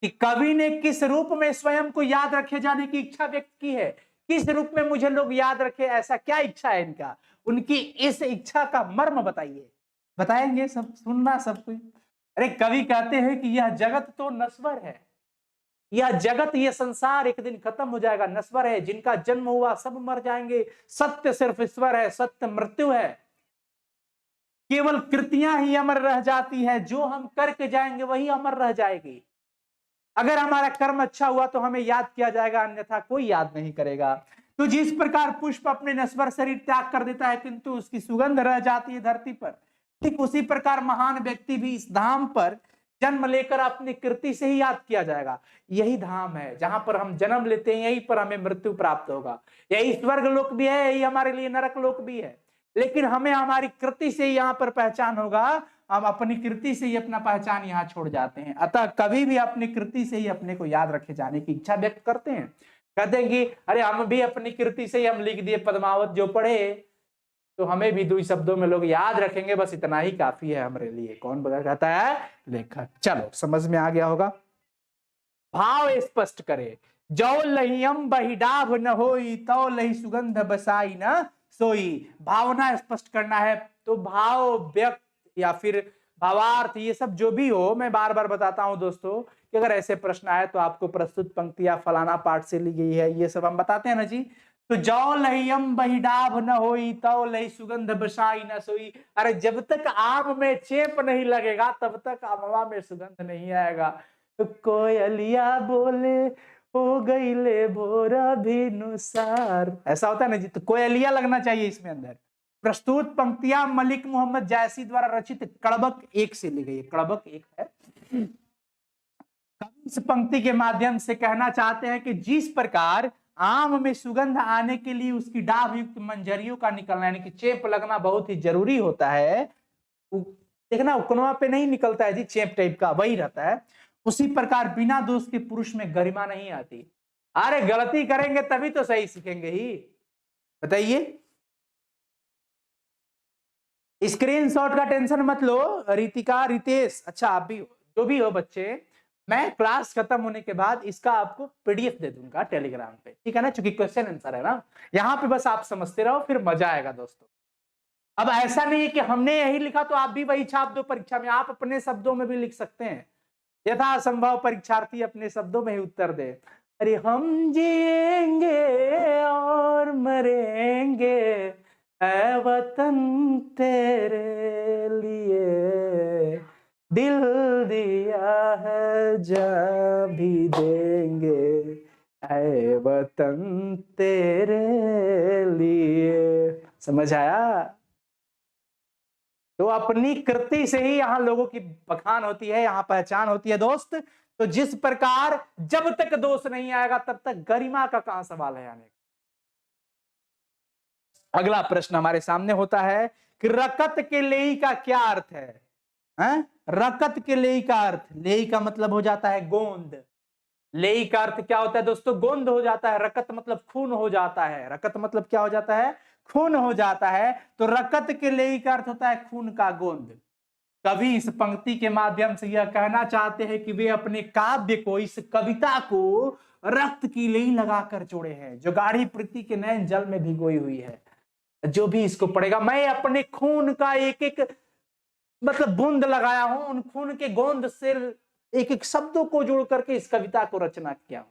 कि कवि ने किस रूप में स्वयं को याद रखे जाने की इच्छा व्यक्त की है, किस रूप में मुझे लोग याद रखे, ऐसा क्या इच्छा है इनका, उनकी इस इच्छा का मर्म बताइए। बताएंगे सब, सुनना सब कुछ। अरे कवि कहते हैं कि यह जगत तो नश्वर है, यह जगत ये संसार एक दिन खत्म हो जाएगा, नश्वर है, जिनका जन्म हुआ सब मर जाएंगे, सत्य सिर्फ ईश्वर है, सत्य मृत्यु है, केवल कृतियां ही अमर रह जाती है, जो हम करके जाएंगे वही अमर रह जाएगी। अगर हमारा कर्म अच्छा हुआ तो हमें याद किया जाएगा, अन्यथा कोई याद नहीं करेगा। तो जिस प्रकार पुष्प अपने नश्वर शरीर त्याग कर देता है किंतु उसकी सुगंध रह जाती है धरती पर, ठीक उसी प्रकार महान व्यक्ति भी इस धाम पर जन्म लेकर अपनी कृति से ही याद किया जाएगा। यही धाम है जहां पर हम जन्म लेते हैं, यहीं पर हमें मृत्यु प्राप्त होगा, यही स्वर्ग लोक भी है, यही हमारे लिए नरक लोक भी है, लेकिन हमें हमारी कृति से ही यहाँ पर पहचान होगा, हम अपनी कृति से ही अपना पहचान यहाँ छोड़ जाते हैं। अतः कभी भी अपनी कृति से ही अपने को याद रखे जाने की इच्छा व्यक्त करते हैं, कहते हैं कि अरे हम भी अपनी कृति से ही हम लिख दिए पद्मावत जो पढ़े, तो हमें भी 2 शब्दों में लोग याद रखेंगे, बस इतना ही काफी है हमारे लिए। कौन बता कहता है, लेखक। चलो समझ में आ गया होगा। भाव स्पष्ट करे, जो लहियम बहिडाभ न होई तो लही सुगंध बसाई न सोई, भावना स्पष्ट करना है। तो भाव व्यक्त या फिर भावार्थ ये सब जो भी हो, मैं बार बार बताता हूं दोस्तों कि अगर ऐसे प्रश्न आए तो आपको प्रस्तुत पंक्ति या फलाना पाठ से ली गई है, ये सब हम बताते हैं ना जी। तो जौ लहियम बहिडाभ न होई तो लही सुगंध बसाई न सोई, अरे जब तक आम में चेप नहीं लगेगा तब तक आमवा में सुगंध नहीं आएगा। तो कोयलिया बोले हो गई ले भोरा भी नुसार, ऐसा होता है ना जी, तो कोयलिया लगना चाहिए इसमें अंदर। प्रस्तुत पंक्तियां मलिक मोहम्मद जायसी द्वारा रचित कड़बक 1 से ली गई है, कड़बक 1 है। कवि इस पंक्ति के माध्यम से कहना चाहते हैं कि जिस प्रकार आम में सुगंध आने के लिए उसकी डाभ युक्त मंजरियों का निकलना यानी कि चेप लगना बहुत ही जरूरी होता है, देखना उकनवा पे नहीं निकलता है जी चेप टाइप का, वही रहता है। उसी प्रकार बिना दोष के पुरुष में गरिमा नहीं आती। अरे गलती करेंगे तभी तो सही सीखेंगे ही, बताइए। स्क्रीनशॉट का टेंशन मत लो रितिका, रितेश, अच्छा आप भी जो भी हो बच्चे, मैं क्लास खत्म होने के बाद इसका आपको पीडीएफ दे दूंगा टेलीग्राम पे, ठीक है ना, क्योंकि क्वेश्चन आंसर है ना, यहाँ पे बस आप समझते रहो, फिर मजा आएगा दोस्तों। अब ऐसा नहीं है कि हमने यही लिखा तो आप भी वही छाप दो परीक्षा में, आप अपने शब्दों में भी लिख सकते हैं, यथासंभव परीक्षार्थी अपने शब्दों में ही उत्तर दे। अरे हम जिएंगे और मरेंगे ऐ वतन तेरे लिए, दिल दिया है जा भी देंगे ऐ वतन तेरे लिए। समझ आया? तो अपनी कृति से ही यहाँ लोगों की बखान होती है, यहाँ पहचान होती है दोस्त। तो जिस प्रकार जब तक दोष नहीं आएगा तब तक गरिमा का कहां सवाल है आने। अगला प्रश्न हमारे सामने होता है कि रकत के लेई का क्या अर्थ है? रकत के लेई का अर्थ, लेई का मतलब हो जाता है गोंद, लेई का अर्थ क्या होता है दोस्तों? गोंद हो जाता है। रकत मतलब खून हो जाता है, रकत मतलब क्या हो जाता है? खून हो जाता है। तो रकत के लेई का अर्थ होता है खून का गोंद। कवि इस पंक्ति के माध्यम से यह कहना चाहते हैं कि वे अपने काव्य को, इस कविता को रक्त की लेई लगाकर जोड़े हैं, जो गाढ़ी प्रीति के नयन जल में भिगोई हुई है। जो भी इसको पढ़ेगा, मैं अपने खून का एक एक मतलब बूंद लगाया हूं, उन खून के गोंद से एक एक शब्दों को जोड़ करके इस कविता को रचना किया हूं।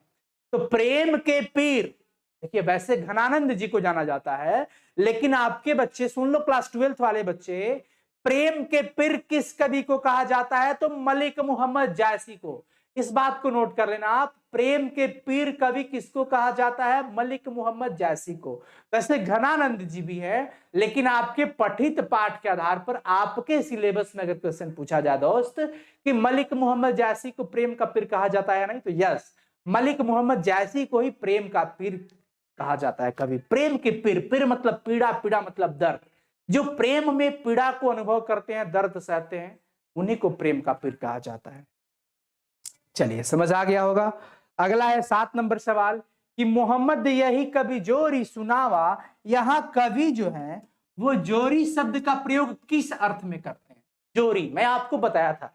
तो प्रेम के पीर, देखिए वैसे घनानंद जी को जाना जाता है, लेकिन आपके बच्चे सुन लो, क्लास 12th वाले बच्चे, प्रेम के पीर किस कवि को कहा जाता है? तो मलिक मोहम्मद जायसी को। इस बात को नोट कर लेना आप, प्रेम के पीर कवि किसको कहा जाता है? मलिक मोहम्मद जायसी को। वैसे घनानंद जी भी है, लेकिन आपके पठित पाठ के आधार पर आपके सिलेबस में अगर क्वेश्चन पूछा जाए दोस्त कि मलिक मोहम्मद जायसी को प्रेम का पीर कहा जाता है नहीं, तो यस, मलिक मोहम्मद जायसी को ही प्रेम का पीर कहा जाता है कवि। प्रेम के पीर, पीर मतलब पीड़ा, पीड़ा मतलब दर्द। जो प्रेम में पीड़ा को अनुभव करते हैं, दर्द सहते हैं, उन्हीं को प्रेम का पीर कहा जाता है। चलिए, समझ आ गया होगा। अगला है 7 नंबर सवाल कि मोहम्मद यही कवि जोरी सुनावा। यहां कवि जो है वो जोरी शब्द का प्रयोग किस अर्थ में करते हैं? जोरी, मैं आपको बताया था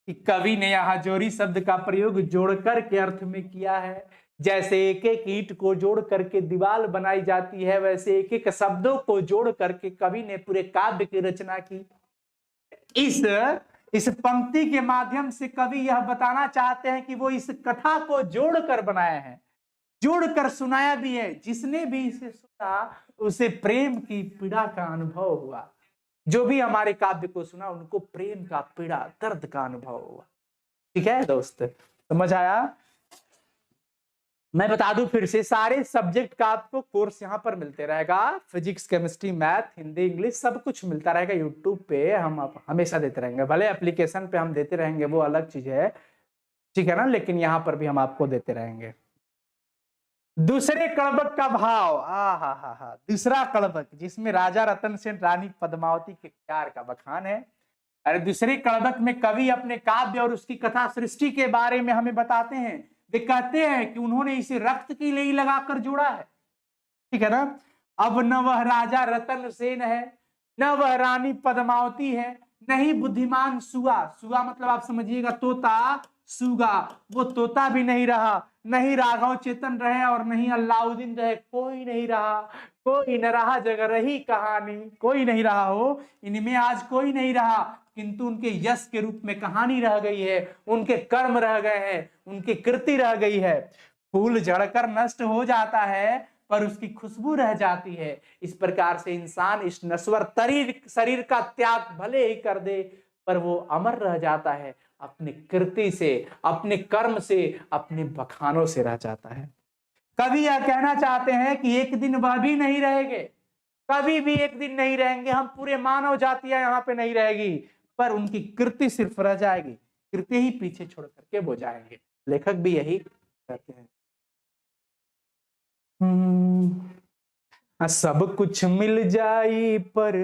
कि कवि ने यहाँ जोरी शब्द का प्रयोग जोड़कर के अर्थ में किया है। जैसे एक एक ईंट को जोड़ करके दीवार बनाई जाती है, वैसे एक एक शब्दों को जोड़ करके कवि ने पूरे काव्य की रचना की। इस पंक्ति के माध्यम से कवि यह बताना चाहते हैं कि वो इस कथा को जोड़कर बनाया है, जोड़कर सुनाया भी है। जिसने भी इसे सुना उसे प्रेम की पीड़ा का अनुभव हुआ। जो भी हमारे काव्य को सुना उनको प्रेम का पीड़ा, दर्द का अनुभव हुआ। ठीक है दोस्त, समझ आया? मैं बता दूं फिर से, सारे सब्जेक्ट का आपको कोर्स यहाँ पर मिलते रहेगा। Physics, chemistry, math, Hindi, English सब कुछ मिलता रहेगा यूट्यूब पे। हम हमेशा देते रहेंगे, भले एप्लीकेशन पे हम देते रहेंगे, वो अलग चीज है, ठीक है ना, लेकिन यहाँ पर भी हम आपको देते रहेंगे। दूसरे कड़बक का भाव, हा, दूसरा कड़बक जिसमें राजा रतन सेन रानी पद्मावती के प्यार का बखान है। अरे दूसरे कड़बक में कवि अपने काव्य और उसकी कथा सृष्टि के बारे में हमें बताते हैं। वे कहते हैं कि उन्होंने इसे रक्त की लेई लगाकर जोड़ा है, ठीक है ना। अब न वह राजा रतन सेन है, न वह रानी पद्मावती है, नहीं बुद्धिमान सुगा, सुगा मतलब आप समझिएगा तोता, सुगा, वो तोता भी नहीं रहा, नहीं राघव चेतन रहे और नहीं अल्लाउद्दीन रहे, कोई नहीं रहा, कोई न रहा, जग रही कहानी, कोई नहीं रहा हो, इनमें आज कोई नहीं रहा, किंतु उनके यश के रूप में कहानी रह गई है, उनके कर्म रह गए हैं, उनकी कृति रह गई है। फूल झड़कर नष्ट हो जाता है पर उसकी खुशबू रह जाती है। इस प्रकार से इंसान इस नश्वर शरीर का त्याग भले ही कर दे पर वो अमर रह जाता है, अपनी कृति से, अपने कर्म से, अपने बखानों से रह जाता है। कवि यह कहना चाहते हैं कि एक दिन वह भी नहीं रहेंगे, कभी भी एक दिन नहीं रहेंगे, हम पूरे मानव जातियां यहाँ पे नहीं रहेगी, पर उनकी कृति सिर्फ रह जाएगी, कृति ही पीछे छोड़ करके वो जाएंगे। लेखक भी यही कहते हैं। सब कुछ मिल जाई पर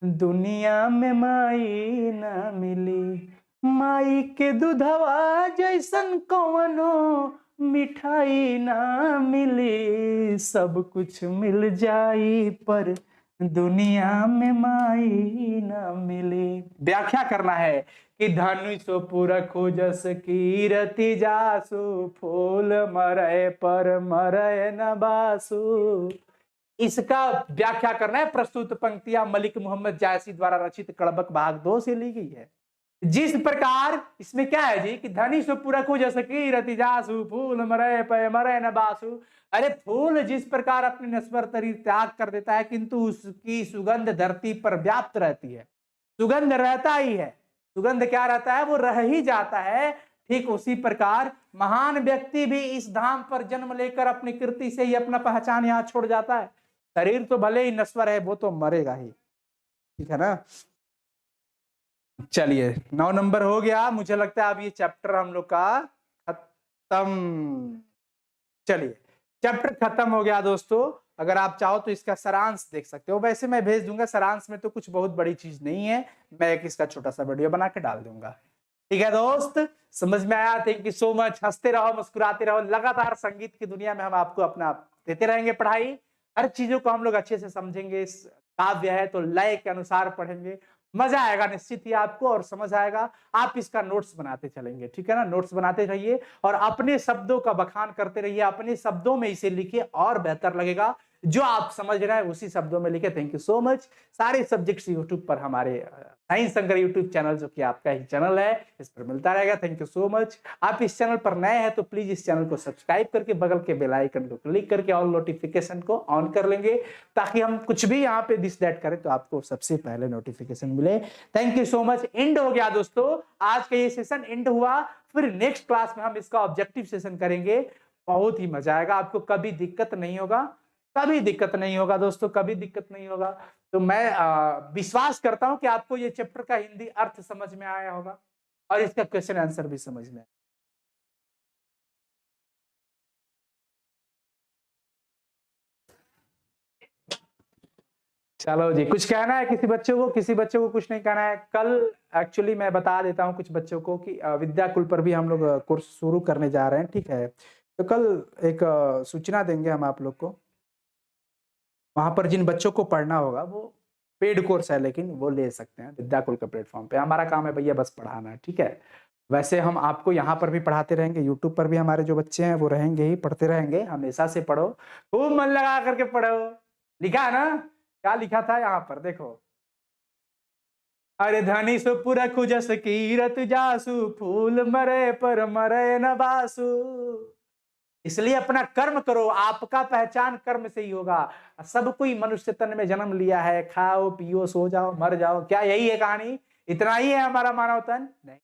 दुनिया में माई ना मिली, माई के दूधवा जैसन कौनो मिठाई ना मिली। सब कुछ मिल जाई पर दुनिया में माई ना मिली। व्याख्या करना है कि धनुष पुरख जस कीरति जासु, फूल मरय पर मरय न बासु। इसका व्याख्या करना है। प्रस्तुत पंक्तियां मलिक मोहम्मद जायसी द्वारा रचित कड़बक भाग 2 से ली गई है। जिस प्रकार इसमें क्या है जी कि धनुष पुरख जस कीरति जासु, फूल मरय पर मरय न बासु। अरे फूल जिस प्रकार अपने नश्वर शरीर त्याग कर देता है किंतु उसकी सुगंध धरती पर व्याप्त रहती है, सुगंध रहता ही है, सुगंध क्या रहता है, वो रह ही जाता है। ठीक उसी प्रकार महान व्यक्ति भी इस धाम पर जन्म लेकर अपनी कृति से ही अपना पहचान यहाँ छोड़ जाता है। शरीर तो भले ही नश्वर है, वो तो मरेगा ही, ठीक है ना। चलिए 9 नंबर हो गया। मुझे लगता है अब ये चैप्टर हम लोग का खत्म। चलिए चैप्टर खत्म हो गया दोस्तों। अगर आप चाहो तो इसका सारांश देख सकते हो, वैसे मैं भेज दूंगा। सारांश में तो कुछ बहुत बड़ी चीज नहीं है, मैं एक इसका छोटा सा वीडियो बना के डाल दूंगा। ठीक है दोस्त, समझ में आया? Thank you so much. हंसते रहो, मुस्कुराते रहो। लगातार संगीत की दुनिया में हम आपको अपना देते रहेंगे पढ़ाई। हर चीजों को हम लोग अच्छे से समझेंगे। काव्य है तो लय के अनुसार पढ़ेंगे, मजा आएगा निश्चित ही आपको और समझ आएगा। आप इसका नोट्स बनाते चलेंगे, ठीक है ना। नोट्स बनाते रहिए और अपने शब्दों का बखान करते रहिए, अपने शब्दों में इसे लिखिए और बेहतर लगेगा। जो आप समझ रहे हैं उसी शब्दों में लिखे। Thank you so much. सारे सब्जेक्ट्स यूट्यूब पर हमारे साइंस संगर यूट्यूब चैनल, जो कि आपका ही चैनल है, इस पर मिलता रहेगा। Thank you so much. आप इस चैनल पर नए हैं तो प्लीज इस चैनल को सब्सक्राइब करके बगल के बेल आइकन को क्लिक करके ऑल नोटिफिकेशन को ऑन कर लेंगे, ताकि हम कुछ भी यहाँ पे दिस दैट करें तो आपको सबसे पहले नोटिफिकेशन मिले। Thank you so much. And हो गया दोस्तों, आज का ये सेशन एंड हुआ। फिर नेक्स्ट क्लास में हम इसका ऑब्जेक्टिव सेशन करेंगे। बहुत ही मजा आएगा, आपको कभी दिक्कत नहीं होगा, कभी दिक्कत नहीं होगा दोस्तों, कभी दिक्कत नहीं होगा। तो मैं विश्वास करता हूं कि आपको ये चैप्टर का हिंदी अर्थ समझ में आया होगा और इसका क्वेश्चन आंसर भी समझ में आया। चलो जी, कुछ कहना है किसी बच्चे को? किसी बच्चे को कुछ नहीं कहना है? कल एक्चुअली मैं बता देता हूँ कुछ बच्चों को कि विद्याकुल पर भी हम लोग कोर्स शुरू करने जा रहे हैं, ठीक है? तो कल एक सूचना देंगे हम आप लोग को। वहां पर जिन बच्चों को पढ़ना होगा वो पेड कोर्स है, लेकिन वो ले सकते हैं विद्याकुल के प्लेटफॉर्म पे। हमारा काम है भैया बस पढ़ाना है, ठीक है? वैसे हम आपको यहाँ पर भी पढ़ाते रहेंगे, यूट्यूब पर भी हमारे जो बच्चे हैं वो रहेंगे ही, पढ़ते रहेंगे। हमेशा से पढ़ो, खूब मन लगा करके पढ़ो। लिखा है ना, क्या लिखा था यहाँ पर देखो। अरे धनी सुपुर खुजस कीरत जासु, फूल मरे पर मरे न बासु। इसलिए अपना कर्म करो, आपका पहचान कर्म से ही होगा। सब कोई मनुष्य तन में जन्म लिया है, खाओ पियो सो जाओ मर जाओ, क्या यही है कहानी? इतना ही है हमारा मानव तन? नहीं,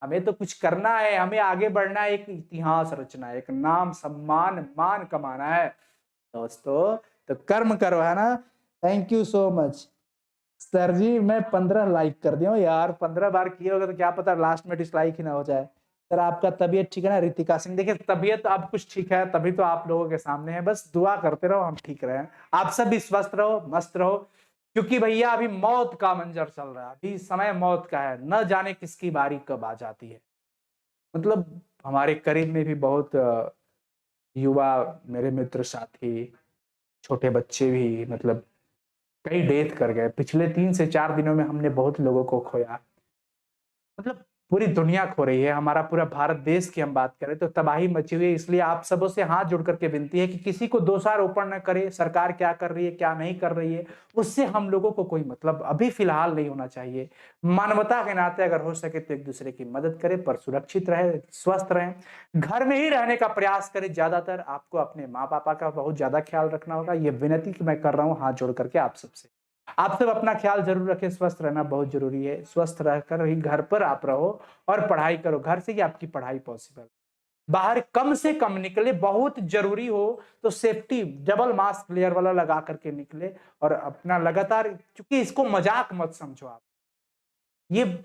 हमें तो कुछ करना है, हमें आगे बढ़ना है, एक इतिहास रचना है, एक नाम सम्मान मान कमाना है दोस्तों। तो कर्म करो, है ना? Thank you so much sir ji. मैं 15 लाइक कर दिया हूँ यार, 15 बार किए होगा तो क्या पता लास्ट में डिसलाइक ही ना हो जाए। सर आपका तबीयत ठीक है ना? रितिका सिंह, देखिए तबीयत अब कुछ ठीक है, तभी तो आप लोगों के सामने है। बस दुआ करते रहो हम ठीक रहे, आप सब भी स्वस्थ रहो, मस्त रहो, क्योंकि भैया अभी मौत का मंजर चल रहा है, अभी समय मौत का है, न जाने किसकी बारी कब आ जाती है। मतलब हमारे करीब में भी बहुत युवा मेरे मित्र साथी, छोटे बच्चे भी, मतलब कई डेथ कर गए। पिछले 3 से 4 दिनों में हमने बहुत लोगों को खोया। मतलब पूरी दुनिया खो रही है, हमारा पूरा भारत देश की हम बात करें तो तबाही मची हुई है। इसलिए आप सबों से हाथ जोड़ करके विनती है कि किसी को दोषारोपण न करे, सरकार क्या कर रही है क्या नहीं कर रही है उससे हम लोगों को कोई मतलब अभी फिलहाल नहीं होना चाहिए। मानवता के नाते अगर हो सके तो एक दूसरे की मदद करें, पर सुरक्षित रहे, स्वस्थ रहें, घर में ही रहने का प्रयास करें। ज्यादातर आपको अपने माँ पापा का बहुत ज्यादा ख्याल रखना होगा, ये विनती मैं कर रहा हूँ हाथ जोड़ करके आप सबसे। आप सब अपना ख्याल जरूर रखें, स्वस्थ रहना बहुत जरूरी है। स्वस्थ रहकर ही घर पर आप रहो और पढ़ाई करो, घर से ही आपकी पढ़ाई पॉसिबल। बाहर कम से कम निकले, बहुत जरूरी हो तो सेफ्टी डबल मास्क लेयर वाला लगा करके निकले और अपना लगातार, क्योंकि इसको मजाक मत समझो आप।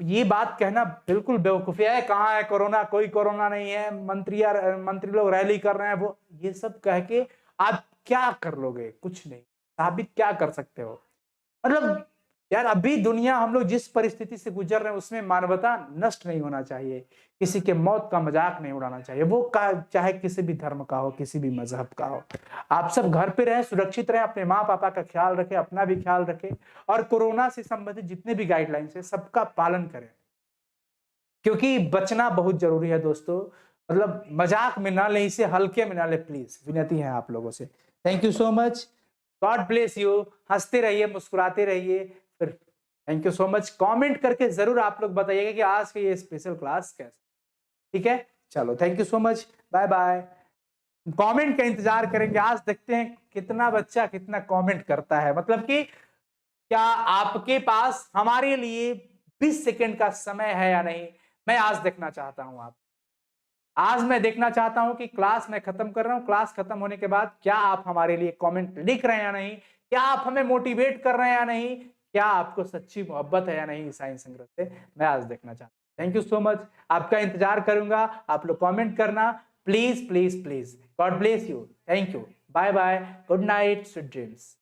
ये बात कहना बिल्कुल बेवकूफी है। कहाँ है कोरोना? कोई कोरोना नहीं है, मंत्री लोग रैली कर रहे हैं, वो ये सब कह के आप क्या कर लोगे? कुछ नहीं, साबित क्या कर सकते हो? मतलब यार अभी दुनिया, हम लोग जिस परिस्थिति से गुजर रहे हैं उसमें मानवता नष्ट नहीं होना चाहिए, किसी के मौत का मजाक नहीं उड़ाना चाहिए, वो चाहे किसी भी धर्म का हो, किसी भी मजहब का हो। आप सब घर पे रहें, सुरक्षित रहें, अपने माँ पापा का ख्याल रखें, अपना भी ख्याल रखें, और कोरोना से संबंधित जितने भी गाइडलाइंस है सबका पालन करें, क्योंकि बचना बहुत जरूरी है दोस्तों। मतलब मजाक में ना ले, इसे हल्के में ना ले, प्लीज विनती है आप लोगों से। Thank you so much, God bless you. हंसते रहिए, मुस्कुराते रहिए। फिर thank you so much. Comment करके जरूर आप लोग बताइएगा कि आज की ये स्पेशल क्लास कैसा, ठीक है? चलो thank you so much, bye bye. Comment का इंतजार करेंगे, आज देखते हैं कितना बच्चा कितना कमेंट करता है। मतलब कि क्या आपके पास हमारे लिए 20 सेकंड का समय है या नहीं, मैं आज देखना चाहता हूं। आप आज मैं देखना चाहता हूं कि क्लास मैं खत्म कर रहा हूं, क्लास खत्म होने के बाद क्या आप हमारे लिए कमेंट लिख रहे हैं या नहीं, क्या आप हमें मोटिवेट कर रहे हैं या नहीं, क्या आपको सच्ची मोहब्बत है या नहीं साइंस संग्रह से, मैं आज देखना चाहता हूं। थैंक यू सो मच, आपका इंतजार करूंगा, आप लोग कमेंट करना please please please. God bless you, thank you, bye bye, good night, sweet dreams.